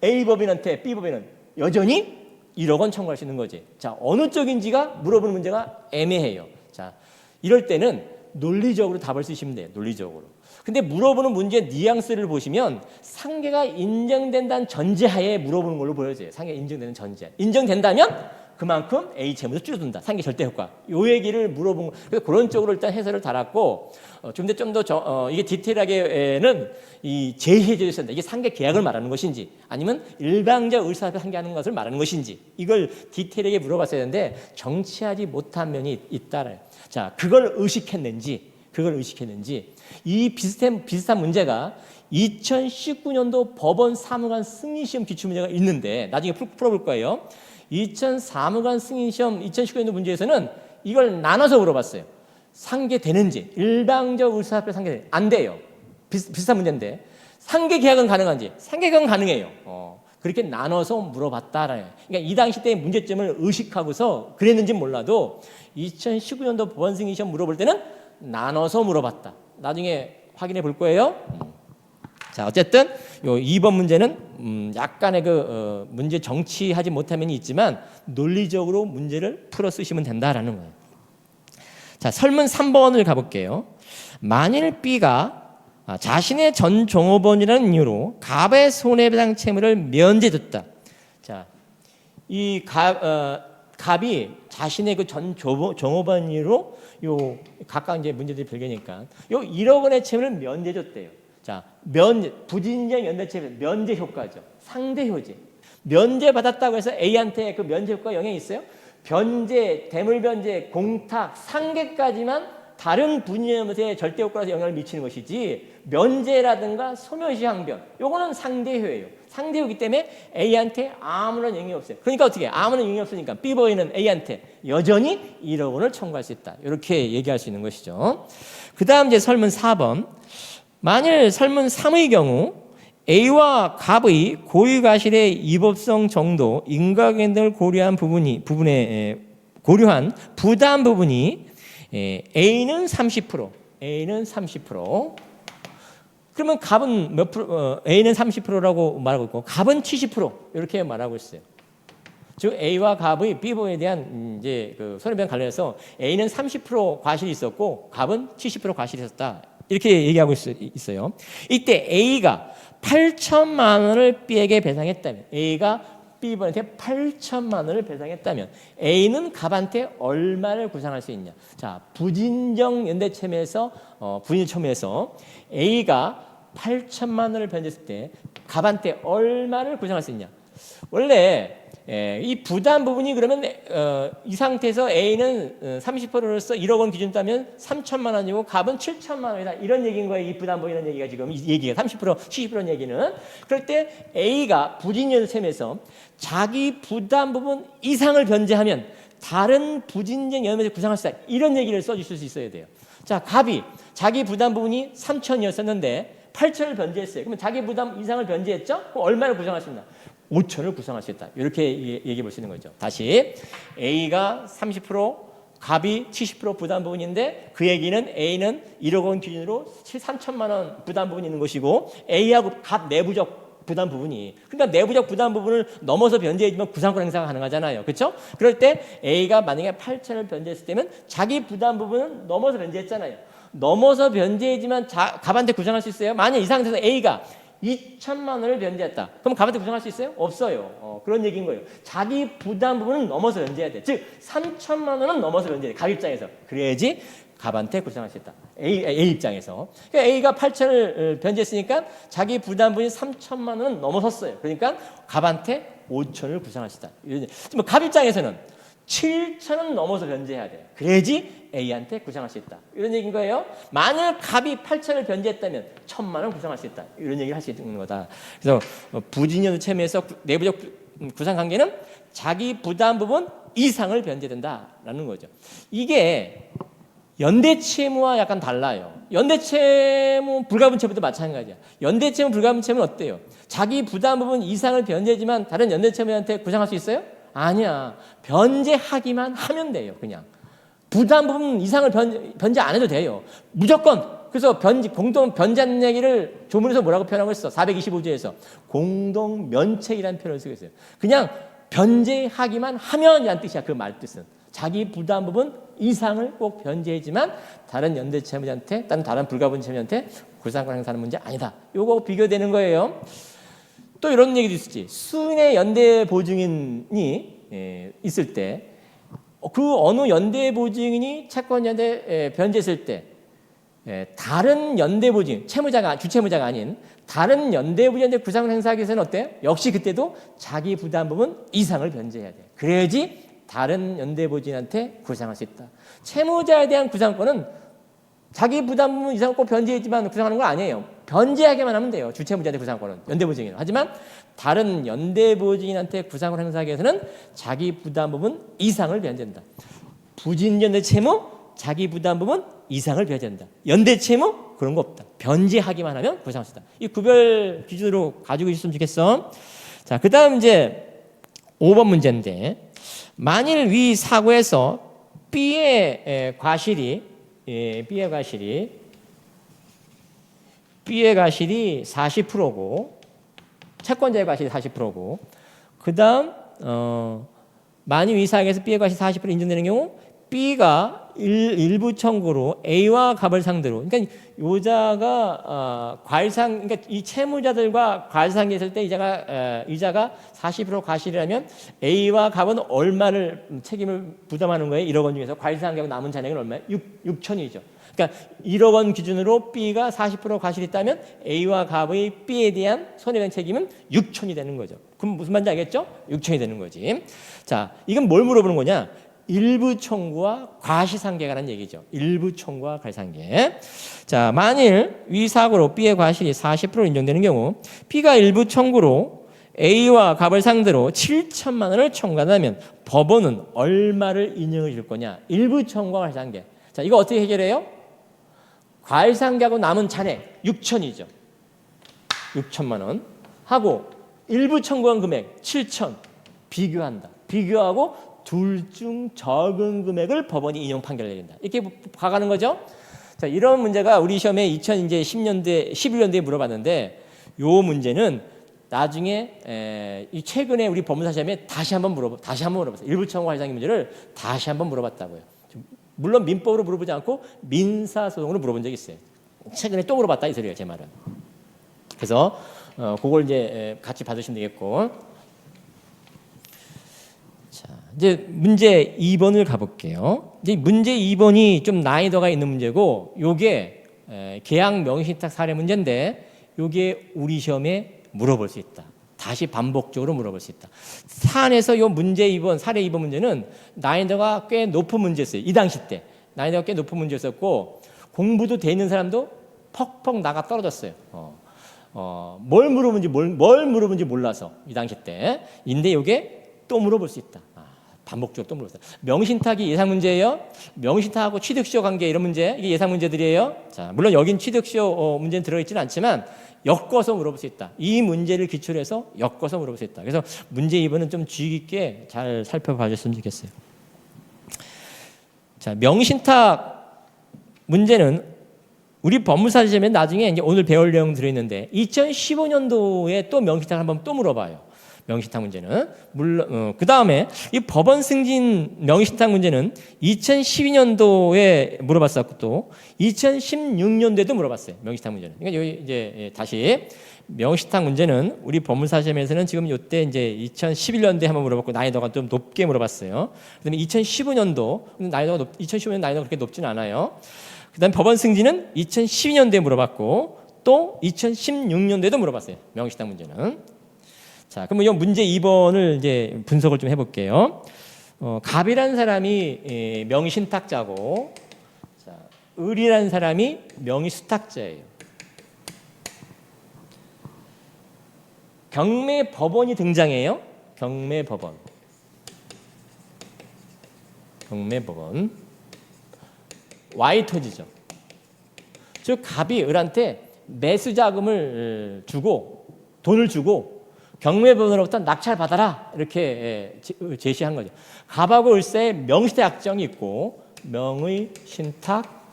A법인한테 B법인은 여전히 1억 원 청구할 수 있는 거지. 자, 어느 쪽인지가 물어보는 문제가 애매해요. 자, 이럴 때는 논리적으로 답을 쓰시면 돼요. 논리적으로. 근데 물어보는 문제의 뉘앙스를 보시면 상계가 인정된다는 전제하에 물어보는 걸로 보여져요. 상계가 인정되는 전제. 인정된다면 그만큼 A 채무도 줄어든다. 상계 절대 효과. 요 얘기를 물어본 거. 그래서 그런 쪽으로 일단 해설을 달았고 좀 더 이게 디테일하게는 이 제해제를 쓴다. 이게 상계 계약을 말하는 것인지 아니면 일방적 의사합의 상계하는 것을 말하는 것인지 이걸 디테일하게 물어봤어야 되는데 정치하지 못한 면이 있다. 자, 그걸 의식했는지 이 비슷한 문제가 2019년도 법원 사무관 승인시험 기출문제가 있는데 나중에 풀어볼 거예요. 20사무관 승인시험 2019년도 문제에서는 이걸 나눠서 물어봤어요. 상계되는지 일방적 의사합의 상계되는지 안 돼요. 비슷한 문제인데 상계 계약은 가능한지 상계 계약은 가능해요. 그렇게 나눠서 물어봤다라요. 그러니까 이 당시 때 문제점을 의식하고서 그랬는지 몰라도 2019년도 법원 승인시험 물어볼 때는 나눠서 물어봤다. 나중에 확인해 볼 거예요. 자, 어쨌든 요 2번 문제는 약간의 문제 정치하지 못한 면이 있지만 논리적으로 문제를 풀어 쓰시면 된다라는 거예요. 자, 설문 3번을 가볼게요. 만일 B가 자신의 전 종업원이라는 이유로 갑의 손해배상 채무를 면제됐다. 자, 이 갑이 자신의 그 전 종업원 이유로 요 각각 이제 문제들이 별개니까 요 1억 원의 채무를 면제줬대요. 자, 부진정 연대채무 면제 효과죠. 상대 효제. 면제 받았다고 해서 A한테 그 면제 효과 영향이 있어요? 변제, 대물 변제, 공탁, 상계까지만 다른 부진정에 절대 효과라서 영향을 미치는 것이지 면제라든가 소멸시 항변 요거는 상대효예요. 상대효이기 때문에 A한테 아무런 영향이 없어요. 그러니까 어떻게 아무런 영향이 없으니까 B법인은 A한테 여전히 1억 원을 청구할 수 있다. 이렇게 얘기할 수 있는 것이죠. 그 다음 이제 설문 4번. 만일 설문 3의 경우 A와 갑의 고유과실의 위법성 정도, 인과관계 등을 고려한 고려한 부담 부분이 A는 30%, 그러면 갑은 몇 프로? A는 30%라고 말하고 있고 갑은 70% 이렇게 말하고 있어요. 즉 A와 갑의 B법에 대한 이제 그 손해배상 관련해서 A는 30% 과실이 있었고 갑은 70% 과실이 있었다. 이렇게 얘기하고 있어요. 이때 A가 8천만 원을 B에게 배상했다면 A가 B번한테 8천만 원을 배상했다면 A는 갑한테 얼마를 구상할 수 있냐. 자, 부진정 연대채무에서 A가 8천만 원을 변제했을 때 갑한테 얼마를 구상할 수 있냐. 원래 이 부담 부분이 그러면 이 상태에서 A는 30%로서 1억 원 기준 따면 3천만 원이고 갑은 7천만 원이다. 이런 얘기인 거예요. 이 부담 부분이라는 얘기가 지금 이 얘기가 30% 70% 얘기는. 그럴 때 A가 부진정 채무에서 자기 부담 부분 이상을 변제하면 다른 부진정 연매를 구상할 수 있다. 이런 얘기를 써주실 수 있어야 돼요. 자, 갑이 자기 부담 부분이 3천이었었는데 8천을 변제했어요. 그러면 자기 부담 이상을 변제했죠? 그럼 얼마를 구상할 수 있나? 5천을 구상할 수 있다. 이렇게 얘기해 볼 수 있는 거죠. 다시 A가 30%, 갑이 70% 부담 부분인데 그 얘기는 A는 1억 원 기준으로 3천만 원 부담 부분이 있는 것이고 A하고 갑 내부적 부담 부분이 그러니까 내부적 부담 부분을 넘어서 변제해주면 구상권 행사가 가능하잖아요. 그렇죠? 그럴 때 A가 만약에 8천을 변제했을 때면 자기 부담 부분은 넘어서 변제했잖아요. 넘어서 변제해지만 갑한테 구상할 수 있어요? 만약 이 상태에서 A가 2천만 원을 변제했다. 그럼 갑한테 구상할 수 있어요? 없어요. 그런 얘기인 거예요. 자기 부담 부분은 넘어서 변제해야 돼. 즉 3천만 원은 넘어서 변제해. 갑 입장에서. 그래야지 갑한테 구상할 수 있다. A 입장에서. 그러니까 A가 8천을 변제했으니까 자기 부담 부분이 3천만 원은 넘어섰어요. 그러니까 갑한테 5천을 구상할 수 있다. 지금 갑 입장에서는 7천은 넘어서 변제해야 돼. 그래야지 A한테 구상할 수 있다. 이런 얘기인 거예요. 만약 갑이 8천을 변제했다면 1,000만 원 구상할 수 있다. 이런 얘기를 할 수 있는 거다. 그래서 부진연 채무에서 내부적 구상 관계는 자기 부담 부분 이상을 변제된다라는 거죠. 이게 연대채무와 약간 달라요. 연대채무, 불가분채무도 마찬가지야. 연대채무, 불가분채무는 어때요? 자기 부담 부분 이상을 변제지만 다른 연대채무한테 구상할 수 있어요? 아니야. 변제하기만 하면 돼요. 그냥 부담 부분 이상을 변제 안 해도 돼요. 무조건. 그래서 공동 변제하는 얘기를 조문에서 뭐라고 표현하고 있어? 425조에서 공동 면책이라는 표현을 쓰고 있어요. 그냥 변제하기만 하면이라는 뜻이야. 그 말 뜻은. 자기 부담 부분 이상을 꼭 변제하지만 다른 연대 채무자한테, 다른 불가분 채무자한테 구상권 행사하는 문제 아니다. 요거 비교되는 거예요. 또 이런 얘기도 있었지. 수인의 연대 보증인이 있을 때 그 어느 연대 보증인이 채권 연대 변제했을 때 다른 연대 보증, 주채무자가 아닌 다른 연대 보증인한테 구상권 행사하기 위해서는 어때? 역시 그때도 자기 부담 부분 이상을 변제해야 돼. 그래야지 다른 연대 보증인한테 구상할 수 있다. 채무자에 대한 구상권은 자기 부담 부분 이상을 꼭 변제했지만 구상하는 거 아니에요. 변제하게만 하면 돼요. 주채무자한테 구상권은 연대 보증인. 하지만 다른 연대 보증인한테 구상을 행사하기 위해서는 자기 부담 부분 이상을 변제한다. 부진연대 채무 자기 부담 부분 이상을 변제한다. 연대 채무 그런 거 없다. 변제하기만 하면 구상할 수 있다. 이 구별 기준으로 가지고 있으면 좋겠어. 자, 그다음 이제 5번 문제인데 만일 위 사고에서 B의 과실이 40%고 채권자의 과실이 40%고 그다음 만일 위 사고에서 B의 과실이 40% 인정되는 경우 B가 일부 청구로 A와 갑을 상대로, 그러니까 요자가 그러니까 이 채무자들과 과실상계했을 때 이자가 40% 과실이라면 A와 갑은 얼마를 책임을 부담하는 거예요? 1억 원 중에서 과실상계하고 남은 잔액은 얼마예요? 6천이죠. 그러니까 1억 원 기준으로 B가 40% 과실이 있다면 A와 갑의 B에 대한 손해배상 책임은 6천이 되는 거죠. 그럼 무슨 말인지 알겠죠? 6천이 되는 거지. 자, 이건 뭘 물어보는 거냐? 일부 청구와 과시상계가 라는 얘기죠. 일부 청구와 과시상계. 자, 만일 위 사고로 B의 과실이 40% 인정되는 경우 B가 일부 청구로 A와 갑을 상대로 7천만 원을 청구한다면 법원은 얼마를 인정해 줄 거냐? 일부 청구와 과시상계. 자, 이거 어떻게 해결해요? 과실상계하고 남은 잔액 6천이죠. 6천만 원 하고 일부 청구한 금액 7천 비교한다. 비교하고 둘 중 적은 금액을 법원이 인용 판결을 내린다. 이렇게 가가는 거죠. 자, 이런 문제가 우리 시험에 2010년대, 11년대에 물어봤는데 요 문제는 나중에 최근에 우리 법무사 시험에 다시 한번 물어봤어요. 일부 청구 과실상계 문제를 다시 한번 물어봤다고요. 물론 민법으로 물어보지 않고 민사소송으로 물어본 적이 있어요. 최근에 또 물어봤다 이 소리예요, 제 말은. 그래서 그걸 이제 같이 봐주시면 되겠고. 자, 이제 문제 2번을 가볼게요. 이제 문제 2번이 좀 난이도가 있는 문제고, 요게 계약 명의신탁 사례 문제인데, 요게 우리 시험에 물어볼 수 있다. 다시 반복적으로 물어볼 수 있다. 사안에서 요 문제 2번, 사례 2번 문제는 난이도가 꽤 높은 문제였어요. 이 당시 때 난이도가 꽤 높은 문제였었고, 공부도 돼 있는 사람도 퍽퍽 나가 떨어졌어요. 뭘 물어본지 몰라서 이 당시 때. 인데 요게 또 물어볼 수 있다. 반복적으로 또 물어볼 수 있다. 명신탁이 예상 문제예요. 명신탁하고 취득시효 관계 이런 문제 이게 예상 문제들이에요. 자, 물론 여긴 취득시효 문제는 들어있지는 않지만 엮어서 물어볼 수 있다. 이 문제를 기초로 해서 엮어서 물어볼 수 있다. 그래서 문제 2번은 좀 주의 깊게 잘 살펴봐 주셨으면 좋겠어요. 자, 명신탁 문제는 우리 법무사 시험에 나중에 이제 오늘 배울 내용 들어있는데 2015년도에 또 명신탁을 한번 또 물어봐요. 명신탁 문제는 물론 그 다음에 이 법원 승진 명신탁 문제는 2012년도에 물어봤었고 또 2016년도에도 물어봤어요. 명신탁 문제는. 그러니까 여기 이제 다시 명신탁 문제는 우리 법무사 시험에서는 지금 이때 이제 2011년도에 한번 물어봤고 난이도가 좀 높게 물어봤어요. 그다음에 2015년도 난이도가 2015년 난이도가 그렇게 높지는 않아요. 그다음 법원 승진은 2012년도에 물어봤고 또 2016년도에도 물어봤어요. 명신탁 문제는. 자, 그러면 이 문제 2번을 이제 분석을 좀 해볼게요. 갑이라는 사람이 명의신탁자고, 자, 을이라는 사람이 명의수탁자예요. 경매법원이 등장해요. 경매법원. Y토지죠. 즉 갑이 을한테 매수자금을 주고 돈을 주고 경매법원으로부터 낙찰 받아라 이렇게 제시한 거죠. 갑하고 을사의 명시대 약정이 있고 명의 신탁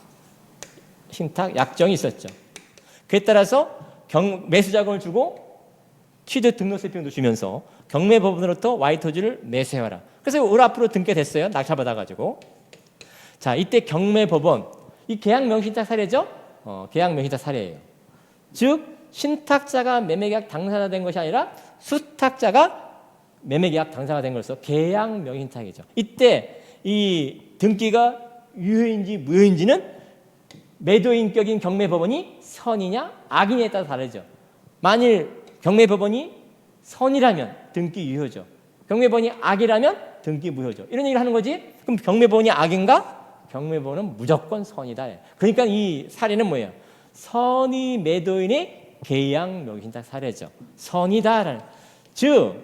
약정이 있었죠. 그에 따라서 매수자금을 주고 취득 등록세 비용도 주면서 경매법원으로부터 Y토지를 매수해와라. 그래서 을 앞으로 등기됐어요. 낙찰받아가지고. 자, 이때 경매법원, 이 계약 명신탁 사례죠? 계약 명신탁 사례예요. 즉 신탁자가 매매계약 당사자 된 것이 아니라 수탁자가 매매계약 당사자 된 것으로서 계약 명신탁이죠. 이때 이 등기가 유효인지 무효인지는 매도인격인 경매법원이 선이냐 악이냐에 따라 다르죠. 만일 경매법원이 선이라면 등기 유효죠. 경매법원이 악이라면 등기 무효죠. 이런 얘기를 하는 거지. 그럼 경매법원이 악인가? 경매법원은 무조건 선이다. 그러니까 이 사례는 뭐예요? 선의 매도인의 계약 명신탁 사례죠. 선이다라는. 즉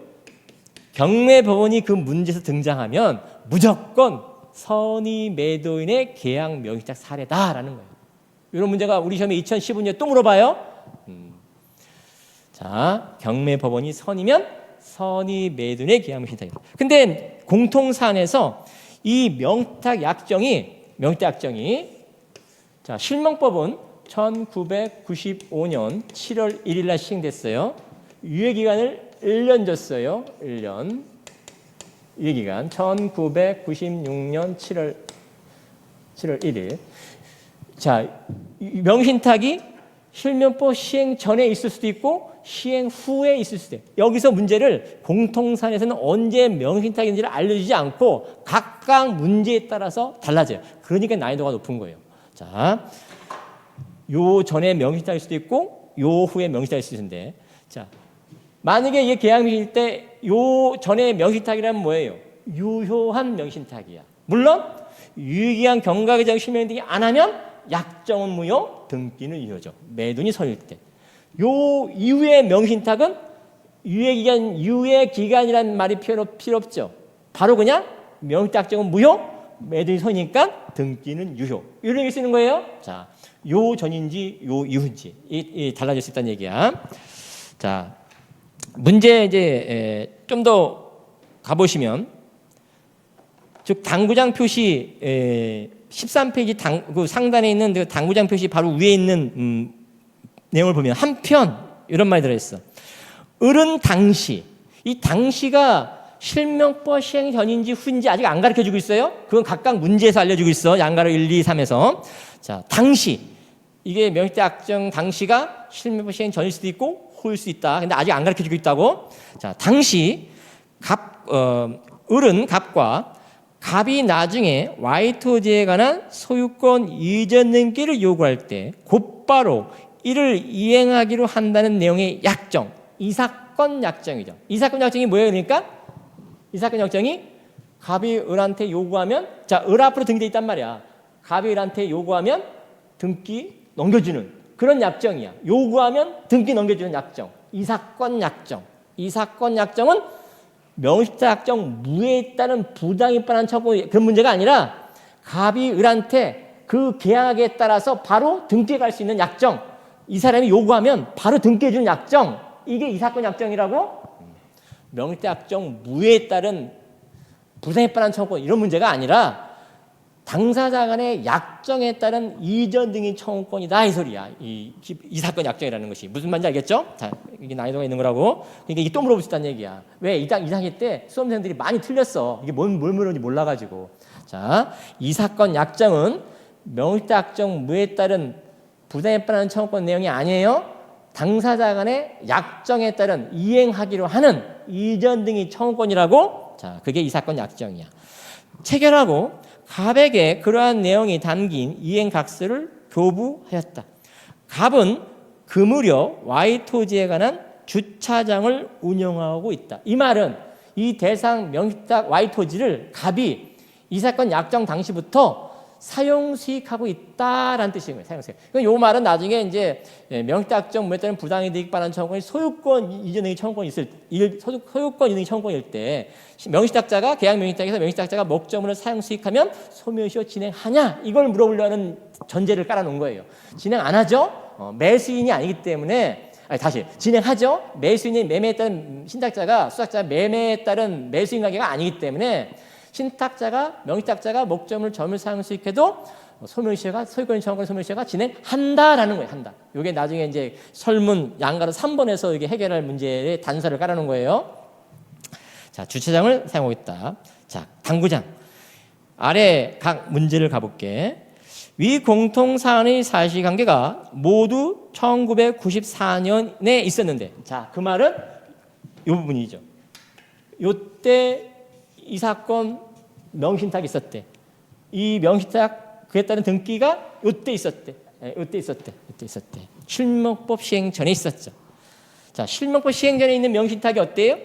경매법원이 그 문제에서 등장하면 무조건 선의 매도인의 계약 명신탁 사례다라는 거예요. 이런 문제가 우리 시험에 2015년에 또 물어봐요. 자, 경매법원이 선이면 선의 매도인의 계약 명신탁이다. 근데 공통사안에서 이 명탁 약정이 자, 실명법은 1995년 7월 1일 날 시행됐어요. 유예기간을 1년 줬어요. 1년. 유예기간 1996년 7월 1일. 자, 명신탁이 실명법 시행 전에 있을 수도 있고 시행 후에 있을 수도 있어요. 여기서 문제를 공통사안에서는 언제 명신탁인지를 알려주지 않고 각각 문제에 따라서 달라져요. 그러니까 난이도가 높은 거예요. 자, 요 전에 명신탁일 수도 있고 요 후에 명신탁일 수도 있는데, 자, 만약에 이게 계약명신일 때 요 전에 명신탁이라면 뭐예요? 유효한 명신탁이야. 물론 유효기한 경과계정 실명 등이 안 하면 약정은 무효, 등기는 유효죠. 매도인이 선일 때. 요 이후의 명신탁은 유예기간이라는 말이 필요 없죠. 바로 그냥 명신탁정은 무효, 매도인이 선이니까 등기는 유효. 이런 얘기 쓰는 거예요. 자, 요 전인지 요 이후인지 달라질 수 있다는 얘기야. 자, 문제 이제 좀 더 가보시면, 즉 당구장 표시 13페이지 그 상단에 있는 그 당구장 표시 바로 위에 있는 내용을 보면 한편 이런 말이 들어있어. 을은 당시, 이 당시가 실명법 시행 전인지 후인지 아직 안 가르쳐주고 있어요. 그건 각각 문제에서 알려주고 있어. 양가로 1, 2, 3에서. 자, 당시, 이게 명신탁 약정 당시가 실명법 시행 전일 수도 있고 후일 수도 있다. 근데 아직 안 가르쳐주고 있다고. 자, 당시 을은 갑과 갑이 나중에 Y토지에 관한 소유권 이전 등기를 요구할 때 곧바로 이를 이행하기로 한다는 내용의 약정, 이 사건 약정이죠. 이 사건 약정이 뭐예요? 그러니까 이 사건 약정이 갑이 을한테 요구하면, 자, 을 앞으로 등기돼 있단 말이야. 갑이 을한테 요구하면 등기 넘겨주는 그런 약정이야. 요구하면 등기 넘겨주는 약정. 이 사건 약정. 이 사건 약정은 명신탁 약정 무효에 따른 부당이익반환 청구 그런 문제가 아니라 갑이 을한테 그 계약에 따라서 바로 등기해 갈 수 있는 약정. 이 사람이 요구하면 바로 등기해 주는 약정. 이게 이 사건 약정이라고. 명신탁 약정 무효에 따른 부당이익반환 청구 이런 문제가 아니라 당사자 간의 약정에 따른 이전 등의 청구권이다 이 소리야. 이 사건 약정이라는 것이 무슨 말인지 알겠죠? 자, 이게 난이도가 있는 거라고. 그러니까 이게 또 물어볼 수 있다는 얘기야. 왜 이상희 때 수험생들이 많이 틀렸어. 이게 뭘 물었는지 몰라가지고. 자, 이 사건 약정은 명신탁 약정 무효에 따른 부당이익반환 청구권 내용이 아니에요. 당사자 간의 약정에 따른 이행하기로 하는 이전 등의 청구권이라고. 자, 그게 이 사건 약정이야. 체결하고 갑에게 그러한 내용이 담긴 이행각서를 교부하였다. 갑은 그 무렵 Y토지에 관한 주차장을 운영하고 있다. 이 말은 이 대상 명신탁 Y토지를 갑이 이 사건 약정 당시부터 사용수익하고 있다라는 뜻인 거예요. 사용수익. 이 말은 나중에 이제 명신탁 약정 무효에 따른 부당이익반환 청구권이 소유권 이전의 청구권이 소유권 이전의 청구권일 때 명신탁자가 계약 명신탁에서 명신탁자가 목적물을 사용수익하면 소멸시효 진행하냐 이걸 물어보려는 전제를 깔아놓은 거예요. 진행 안 하죠. 매수인이 아니기 때문에. 다시 진행하죠. 매수인이 매매에 따른 신탁자가 수탁자가 매매에 따른 매수인 관계가 아니기 때문에 신탁자가 명시탁자가 목적물 점을 사용할 수 있게도 소멸시효가 소유권 청구권 소멸시효가 진행한다라는 거예요. 한다. 이게 나중에 이제 설문 양가로 3번에서 이게 해결할 문제의 단서를 깔아놓은 거예요. 자, 주차장을 사용하고 있다. 자, 당구장. 아래 각 문제를 가볼게. 위 공통 사안의 사실관계가 모두 1994년에 있었는데, 자, 그 말은 이 부분이죠. 요때 이 사건 명신탁이 있었대. 이 명신탁 그에 따른 등기가 요때 있었대. 요때 있었대. 실명법 시행 전에 있었죠. 자, 실명법 시행 전에 있는 명신탁이 어때요?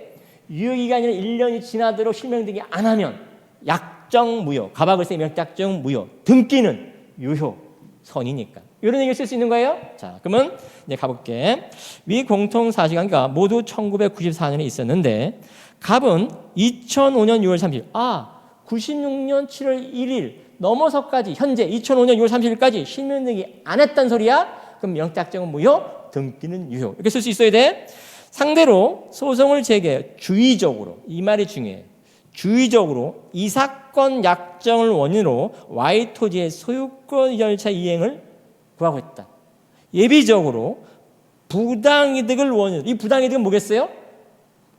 유효기간이 1년이 지나도록 실명 등기 안 하면 약정 무효, 가바글세 명약정 무효, 등기는 유효 선이니까. 이런 얘기를 쓸 수 있는 거예요. 자, 그러면 이제 가볼게. 위 공통 사실관계가 모두 1994년에 있었는데 갑은 2005년 6월 30일. 96년 7월 1일 넘어서까지 현재 2005년 6월 30일까지 실명 등기 안 했단 소리야? 그럼 명약정은 무효, 등기는 유효. 이렇게 쓸 수 있어야 돼. 상대로 소송을 제기해 주의적으로, 이 말이 중요해. 주의적으로 이 사건 약정을 원인으로 Y 토지의 소유권 절차 이행을 구하고 있다. 예비적으로 부당이득을 원인으로. 이 부당이득은 뭐겠어요?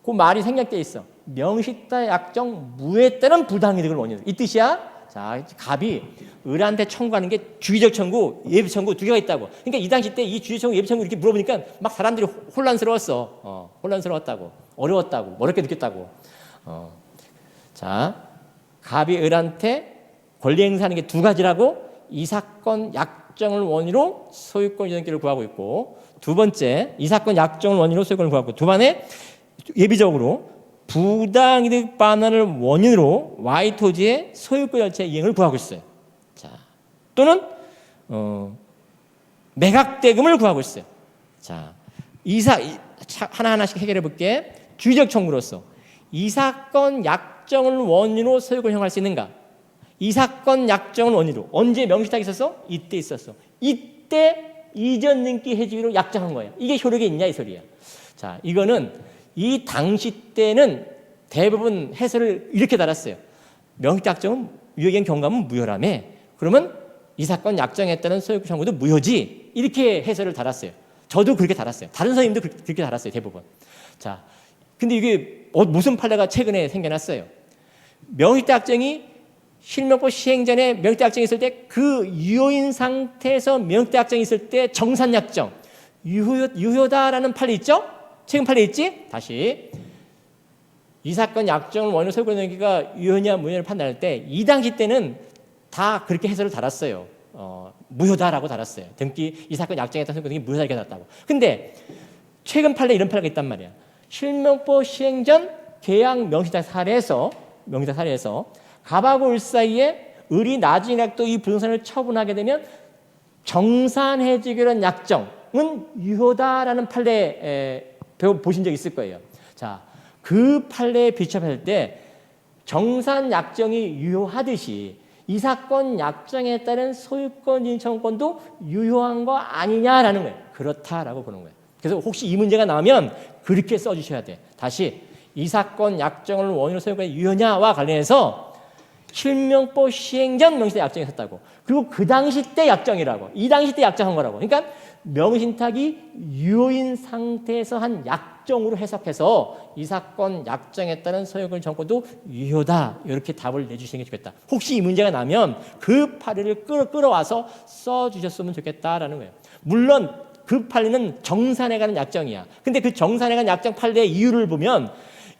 그 말이 생략되어 있어. 명시타 약정 무효에 따른 부당이득을 원인으로. 이 뜻이야. 자, 갑이 을한테 청구하는 게 주의적 청구, 예비 청구 두 개가 있다고. 그러니까 이 당시 때 이 주의적 청구, 예비 청구 이렇게 물어보니까 막 사람들이 혼란스러웠어. 혼란스러웠다고, 어려웠다고, 어렵게 느꼈다고. 자, 갑이 을한테 권리 행사하는 게 두 가지라고. 이 사건 약정을 원인으로 소유권 이전기를 구하고 있고, 두 번째 이 사건 약정을 원인으로 소유권을 구하고 있고, 두 번에 예비적으로 부당이득 반환을 원인으로 Y 토지의 소유권 절차 이행을 구하고 있어요. 자, 또는 매각대금을 구하고 있어요. 자, 하나하나씩 해결해 볼게. 주의적 청구로서 이 사건 약정을 원인으로 소유권 형할 수 있는가? 이 사건 약정을 원인으로 언제 명시탁이 있었어? 이때 있었어. 이때 이전 등기 해지기로 약정한 거예요. 이게 효력이 있냐 이 소리야. 자, 이거는 이 당시 때는 대부분 해설을 이렇게 달았어요. 명시약정은 유효기간 경과하면 무효라며. 그러면 이 사건 약정에 따른 소유권 청구도 무효지. 이렇게 해설을 달았어요. 저도 그렇게 달았어요. 다른 선생님도 그렇게 달았어요. 대부분. 자, 근데 이게 무슨 판례가 최근에 생겨났어요. 명시약정이 실명법 시행 전에 명시약정이 있을 때 그 유효인 상태에서 명시약정이 있을 때 정산약정 유효다라는 판례 있죠? 최근 판례 있지? 다시 이 사건 약정을 원인으로 소유권 등기가 유효냐 무효냐를 판단할 때 이 당시 때는 다 그렇게 해설을 달았어요. 무효다라고 달았어요. 등기 이 사건 약정에 따른 소유권 등기 무효다 이렇게 달았다고. 근데 최근 판례 이런 판례가 있단 말이야. 실명법 시행 전 계약 명시탁 사례에서 갑하고 을 사이에 을이 나중에 또 이 부동산을 처분하게 되면 정산해지기로 한 약정은 유효다라는 판례 보신 적 있을 거예요. 자, 그 판례에 비춰봤을 때 정산 약정이 유효하듯이 이 사건 약정에 따른 소유권 인청권도 유효한 거 아니냐라는 거예요. 그렇다라고 보는 거예요. 그래서 혹시 이 문제가 나오면 그렇게 써주셔야 돼. 다시 이 사건 약정을 원인으로 소유권이 유효냐와 관련해서 실명법 시행 전 명시탁 약정이 있었다고. 그리고 그 당시 때 약정이라고. 이 당시 때 약정한 거라고. 그러니까 명신탁이 유효인 상태에서 한 약정으로 해석해서 이 사건 약정에 따른 소유권 정권도 유효다. 이렇게 답을 내주시는 게 좋겠다. 혹시 이 문제가 나면 그 판례를 끌어와서 써주셨으면 좋겠다라는 거예요. 물론 그 판례는 정산에 관한 약정이야. 근데 그 정산에 관한 약정 판례의 이유를 보면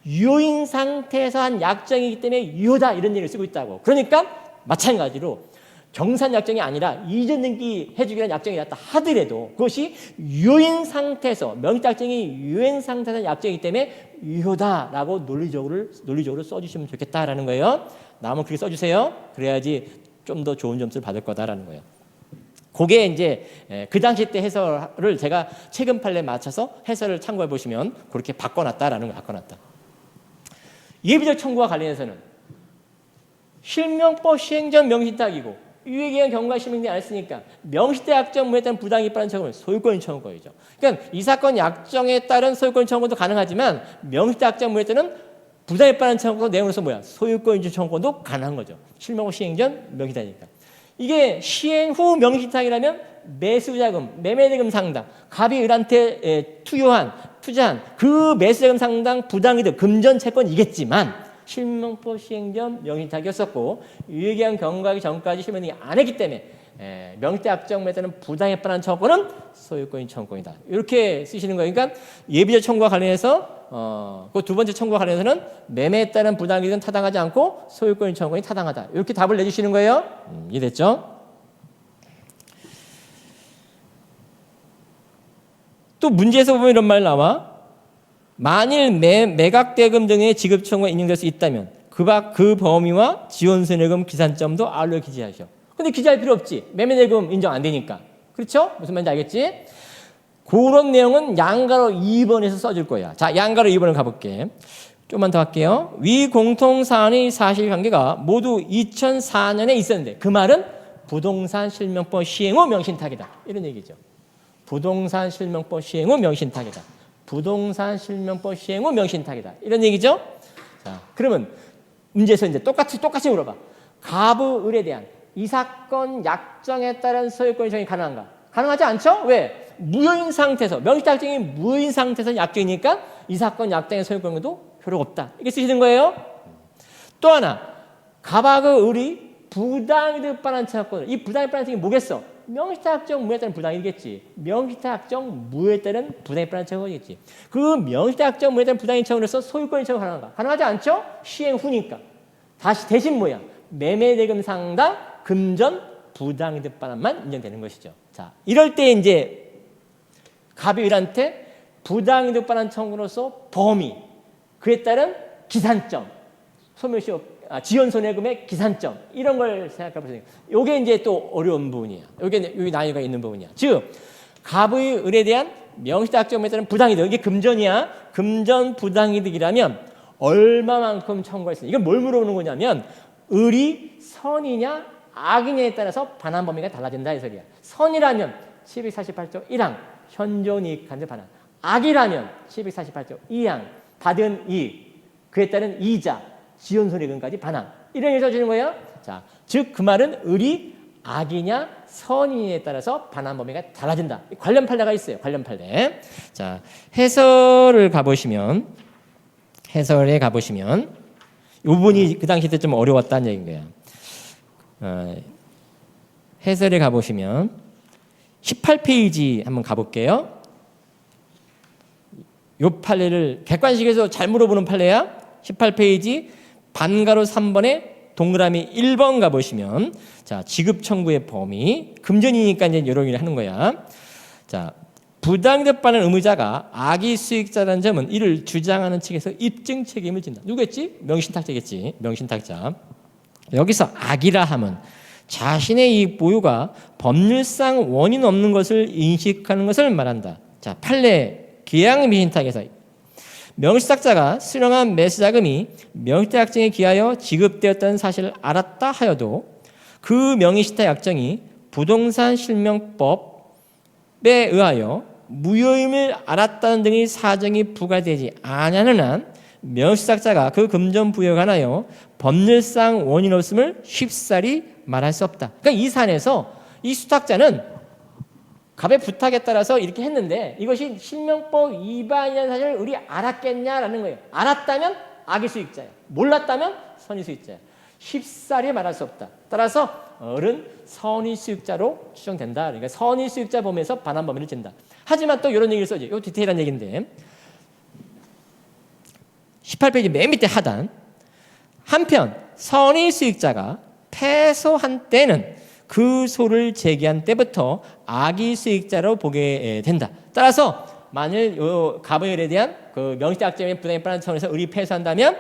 유효인 상태에서 한 약정이기 때문에 유효다 이런 얘기를 쓰고 있다고. 그러니까 마찬가지로 정산 약정이 아니라 이전 등기 해주기란 약정이 났다 하더라도 그것이 유효인 상태에서 명시약정이 유효인 상태에서 약정이기 때문에 유효다라고 논리적으로 써주시면 좋겠다라는 거예요. 남은 그렇게 써주세요. 그래야지 좀 더 좋은 점수를 받을 거다라는 거예요. 그게 이제 그 당시 때 해설을 제가 최근 판례에 맞춰서 해설을 참고해 보시면 그렇게 바꿔놨다라는 거 바꿔놨다. 예비적 청구와 관련해서는 실명법 시행 전 명시탁이고 유효기간 경과 실명되지 않았으니까 명시태 약정 무효에 따른 부당이익 반환 청구는 소유권 청구거죠. 그러니까 이 사건 약정에 따른 소유권 청구도 가능하지만 명시태 약정 무효에 따른 부당에 따른 청구 내용으로서 뭐야? 소유권 인정 청구도 가능한 거죠. 실명 시행 전 명시타니까. 이게 시행 후 명시타이라면 매수자금, 매매대금 상당, 갑이 을한테 투자한 그 매수자금 상당 부당이득, 금전 채권이겠지만 실명법 시행 전 명시타기였었고 유예기한 경과하기 전까지 실명이 안 했기 때문에 명시타 약정에 따른 부당에 따른 청구는 소유권인 청구이다. 이렇게 쓰시는 거예요. 그러니까 예비적 청구와 관련해서 그 두 번째 청구와 관련해서는 매매에 따른 부당이득은 타당하지 않고 소유권인 청구이 타당하다. 이렇게 답을 내주시는 거예요. 이해됐죠? 또 문제에서 보면 이런 말 나와. 만일 매각대금 등의 지급 청구가 인정될 수 있다면 그 범위와 지원손해금 기산점도 R로 기재하셔. 근데 기재할 필요 없지. 매매대금 인정 안 되니까. 그렇죠? 무슨 말인지 알겠지? 그런 내용은 양가로 2번에서 써줄 거야. 자, 양가로 2번을 가볼게. 좀만 더 할게요. 위 공통사안의 사실관계가 모두 2004년에 있었는데 그 말은 부동산 실명법 시행 후 명신탁이다. 이런 얘기죠. 부동산 실명법 시행 후 명신탁이다. 부동산 실명법 시행 후 명신탁이다. 이런 얘기죠. 자, 그러면 문제에서 이제 똑같이 물어봐. 갑의 을에 대한 이 사건 약정에 따른 소유권 인정이 가능한가? 가능하지 않죠? 왜? 무효인 상태에서 명시타 약정이 무효인 상태에서 약정이니까 이 사건 약정의 소유권도 효력 없다. 이게 쓰시는 거예요. 또 하나, 갑하고 을이 부당이득 반환 채권을 이 부당이득 반환 채권이 뭐겠어? 명시타 약정 무효에 따른 부당이득이겠지. 명시타 약정 무효에 따른 부당이득 반환 채권이겠지. 그 명시타 약정 무효에 따른 부당이득 채권으로서 소유권 인정이 가능한가? 가능하지 않죠? 시행 후니까. 다시 대신 뭐야? 매매대금 상당 금전 부당이득 반환만 인정되는 것이죠. 자, 이럴 때 이제 갑이 을한테 부당이득 반환 청구로서 범위, 그에 따른 기산점, 소멸시 지연손해금의 기산점 이런 걸 생각해 보세요. 이게 이제 또 어려운 부분이야. 여기 나이가 있는 부분이야. 즉 갑의 을에 대한 명시타 약정에 따른 부당이득 이게 금전이야. 금전 부당이득이라면 얼마만큼 청구할 수 있냐? 이건 뭘 물어보는 거냐면 을이 선이냐 악이냐에 따라서 반환 범위가 달라진다 이 소리야. 선이라면 748조 1항 현존이익한데 반환. 악이라면 748조 2항 받은 이익 그에 따른 이자 지연손해금까지 반환. 이런 얘기를 써주는 거예요. 자, 즉 그 말은 을이 악이냐 선이냐에 따라서 반환 범위가 달라진다. 관련 판례가 있어요. 관련 판례. 자, 해설에 가보시면 이 부분이 그 당시 때 좀 어려웠다는 얘기인 거예요. 해설에 가보시면 18페이지 한번 가볼게요. 이 판례를 객관식에서 잘 물어보는 판례야. 18페이지 반가로 3번에 동그라미 1번 가보시면 자 지급 청구의 범위 금전이니까 이제 이런 일을 하는 거야. 자 부당이득 받는 의무자가 악의 수익자라는 점은 이를 주장하는 측에서 입증 책임을 진다. 누구겠지? 명신탁자겠지. 명신탁자. 여기서 악이라 함은 자신의 이익 보유가 법률상 원인 없는 것을 인식하는 것을 말한다. 자 판례 계약 미신탁에서 명시탁자가 수령한 매수자금이 명시타 약정에 기하여 지급되었다는 사실을 알았다 하여도 그 명시타 약정이 부동산 실명법에 의하여 무효임을 알았다는 등의 사정이 부과되지 아니하는 한 명시탁자가 그 금전 부여에 관하여 법률상 원인 없음을 쉽사리 말할 수 없다. 그러니까 이 사안에서 이 수탁자는 갑의 부탁에 따라서 이렇게 했는데 이것이 실명법 위반이라는 사실을 우리 알았겠냐라는 거예요. 알았다면 악의 수익자야. 몰랐다면 선의 수익자야. 쉽사리 말할 수 없다. 따라서 을은 선의 수익자로 추정된다. 그러니까 선의 수익자 범위에서 반환 범위를 진다. 하지만 또 이런 얘기를 써줘. 이거 디테일한 얘기인데 18페이지 맨 밑에 하단 한편 선의 수익자가 패소한 때는 그 소를 제기한 때부터 악의 수익자로 보게 된다. 따라서 만일 갑의 을에 대한 그 명시타 약정의 부당이득 반환 차원에서 을이 패소한다면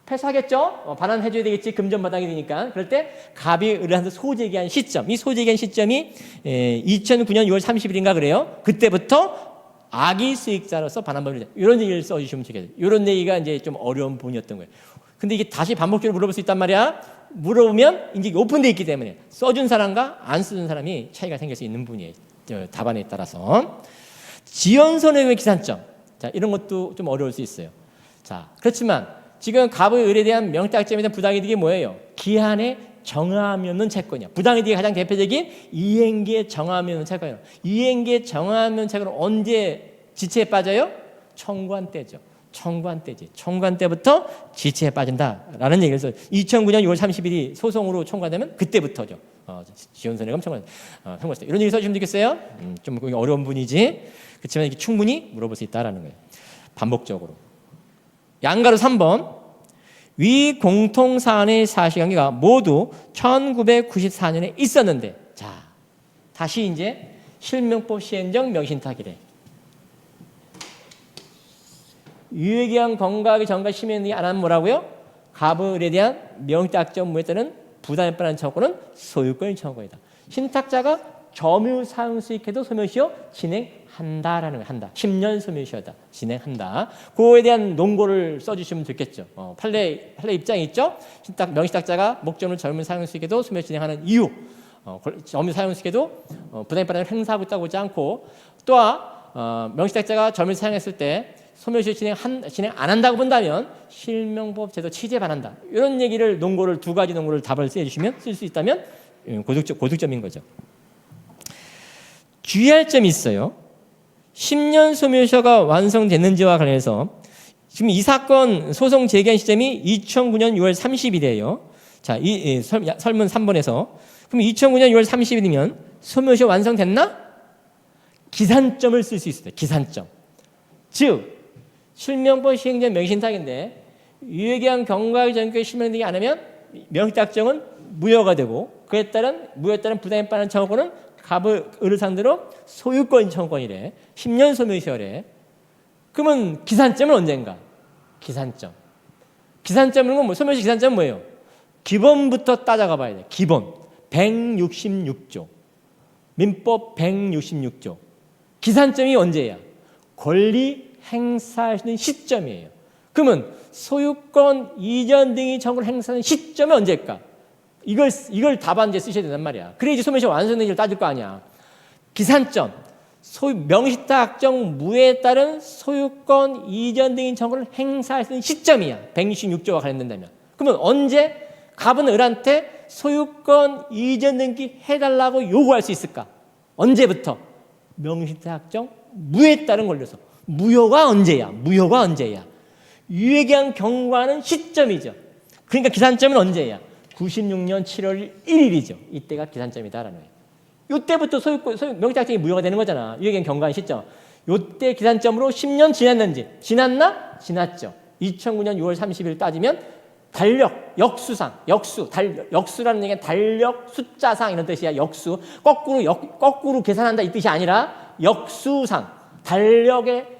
패소하겠죠. 반환해줘야 되겠지. 금전 바닥이 되니까. 그럴 때 갑이 을한테 소제기한 시점. 이 소제기한 시점이 2009년 6월 30일인가 그래요. 그때부터 악의 수익자로서 반환 범위를 이런 얘기를 써주시면 되겠어요. 이런 얘기가 이제 좀 어려운 부분이었던 거예요. 근데 이게 다시 반복적으로 물어볼 수 있단 말이야. 물어보면 이제 오픈되어 있기 때문에 써준 사람과 안 써준 사람이 차이가 생길 수 있는 부분이에요. 답안에 따라서. 지연손해금의 기산점. 자, 이런 것도 좀 어려울 수 있어요. 자, 그렇지만 지금 갑의 을에 대한 명탁점에 대한 부당이득이 뭐예요? 기한에 정함이 없는 채권이야. 부당이득이 가장 대표적인 이행기에 정함이 없는 채권이에요. 이행기에 정함이 없는 채권은 언제 지체에 빠져요? 청구한 때죠. 청구한 때지. 청구한 때부터 지체에 빠진다라는 얘기를 해서 2009년 6월 30일이 소송으로 청구되면 그때부터죠. 지원손해금 청구했을 때. 이런 얘기 써주시면 되겠어요? 좀 어려운 분이지. 그렇지만 이게 충분히 물어볼 수 있다라는 거예요. 반복적으로. 양가로 3번. 위 공통사안의 사실관계가 모두 1994년에 있었는데, 자, 다시 이제 실명법 시행령 명신탁이래. 유예기한 건강하게 전가 심의행위 안 하면 뭐라고요? 갑을에 대한 명탁점 무에 따른 부담에 따른 청구는 소유권 청구이다. 신탁자가 점유 사용 수익해도 소멸시효 진행한다라는 거예요. 한다. 10년 소멸시효다. 진행한다. 그거에 대한 논고를 써주시면 좋겠죠. 판례 입장이 있죠. 명시탁자가 목적으로 점유 사용 수익해도 소멸 진행하는 이유. 점유 사용 수익해도 부담에 따른 행사하고 있다고 하지 않고, 또한 명시탁자가 점유 사용했을 때 소멸시효 진행 안 한다고 본다면 실명법 제도 취지에 반한다. 이런 얘기를 논고를 두 가지 논고를 답을 써주시면 쓸 수 있다면 고득점인 거죠. 주의할 점이 있어요. 10년 소멸시효가 완성됐는지와 관련해서 지금 이 사건 소송 제기한 시점이 2009년 6월 30일이에요. 자, 이 설문 3번에서 그럼 2009년 6월 30일이면 소멸시효 완성됐나? 기산점을 쓸 수 있어요. 기산점. 즉 실명법 시행전 명신탁인데 유예기한 경과의 전격에 실명되지 않으면 명탁정은 무효가 되고, 그에 따른 무효에 따른 부담에 따른 청구권은 갑을 을을 상대로 소유권 청구권이래. 10년 소멸시효래. 그러면 기산점은 언젠가? 기산점. 기산점은 소멸시 기산점은 뭐예요? 기본부터 따져가 봐야 돼. 기본 166조. 민법 166조. 기산점이 언제야? 권리 행사할 수 있는 시점이에요. 그러면 소유권 이전 등이 청구를 행사하는 시점이 언제일까? 이걸 답안지에 쓰셔야 된단 말이야. 그래야지 소멸시효 완성된지를 따질 거 아니야. 기산점, 명시탁정 무에 따른 소유권 이전 등인 청구를 행사할 수 있는 시점이야. 166조와 관련된다면. 그러면 언제 갑은 을한테 소유권 이전 등기 해달라고 요구할 수 있을까? 언제부터? 명시탁정 무에 따른 걸려서. 무효가 언제야? 무효가 언제야? 유예기한 경과는 시점이죠. 그러니까 기산점은 언제야? 96년 7월 1일이죠. 이때가 기산점이다라는 거예요. 이때부터 명시탁정이 무효가 되는 거잖아. 유예기한 경과는 시점. 이때 기산점으로 10년 지났는지. 지났나? 지났죠. 2009년 6월 30일 따지면 달력, 역수라는 얘기는 달력, 숫자상 이런 뜻이야. 역수. 거꾸로 계산한다 이 뜻이 아니라 역수상, 달력의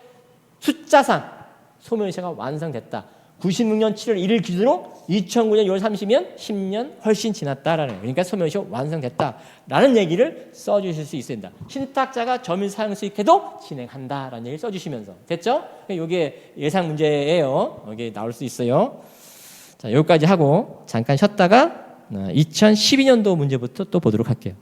숫자상 소멸시효가 완성됐다. 96년 7월 1일 기준으로 2009년 6월 30일 10년 훨씬 지났다라는 거예요. 그러니까 소멸시효 완성됐다라는 얘기를 써주실 수 있습니다. 신탁자가 점유 사용 수익해도 진행한다라는 얘기를 써주시면서 됐죠? 이게 예상 문제예요. 이게 나올 수 있어요. 자, 여기까지 하고 잠깐 쉬었다가 2012년도 문제부터 또 보도록 할게요.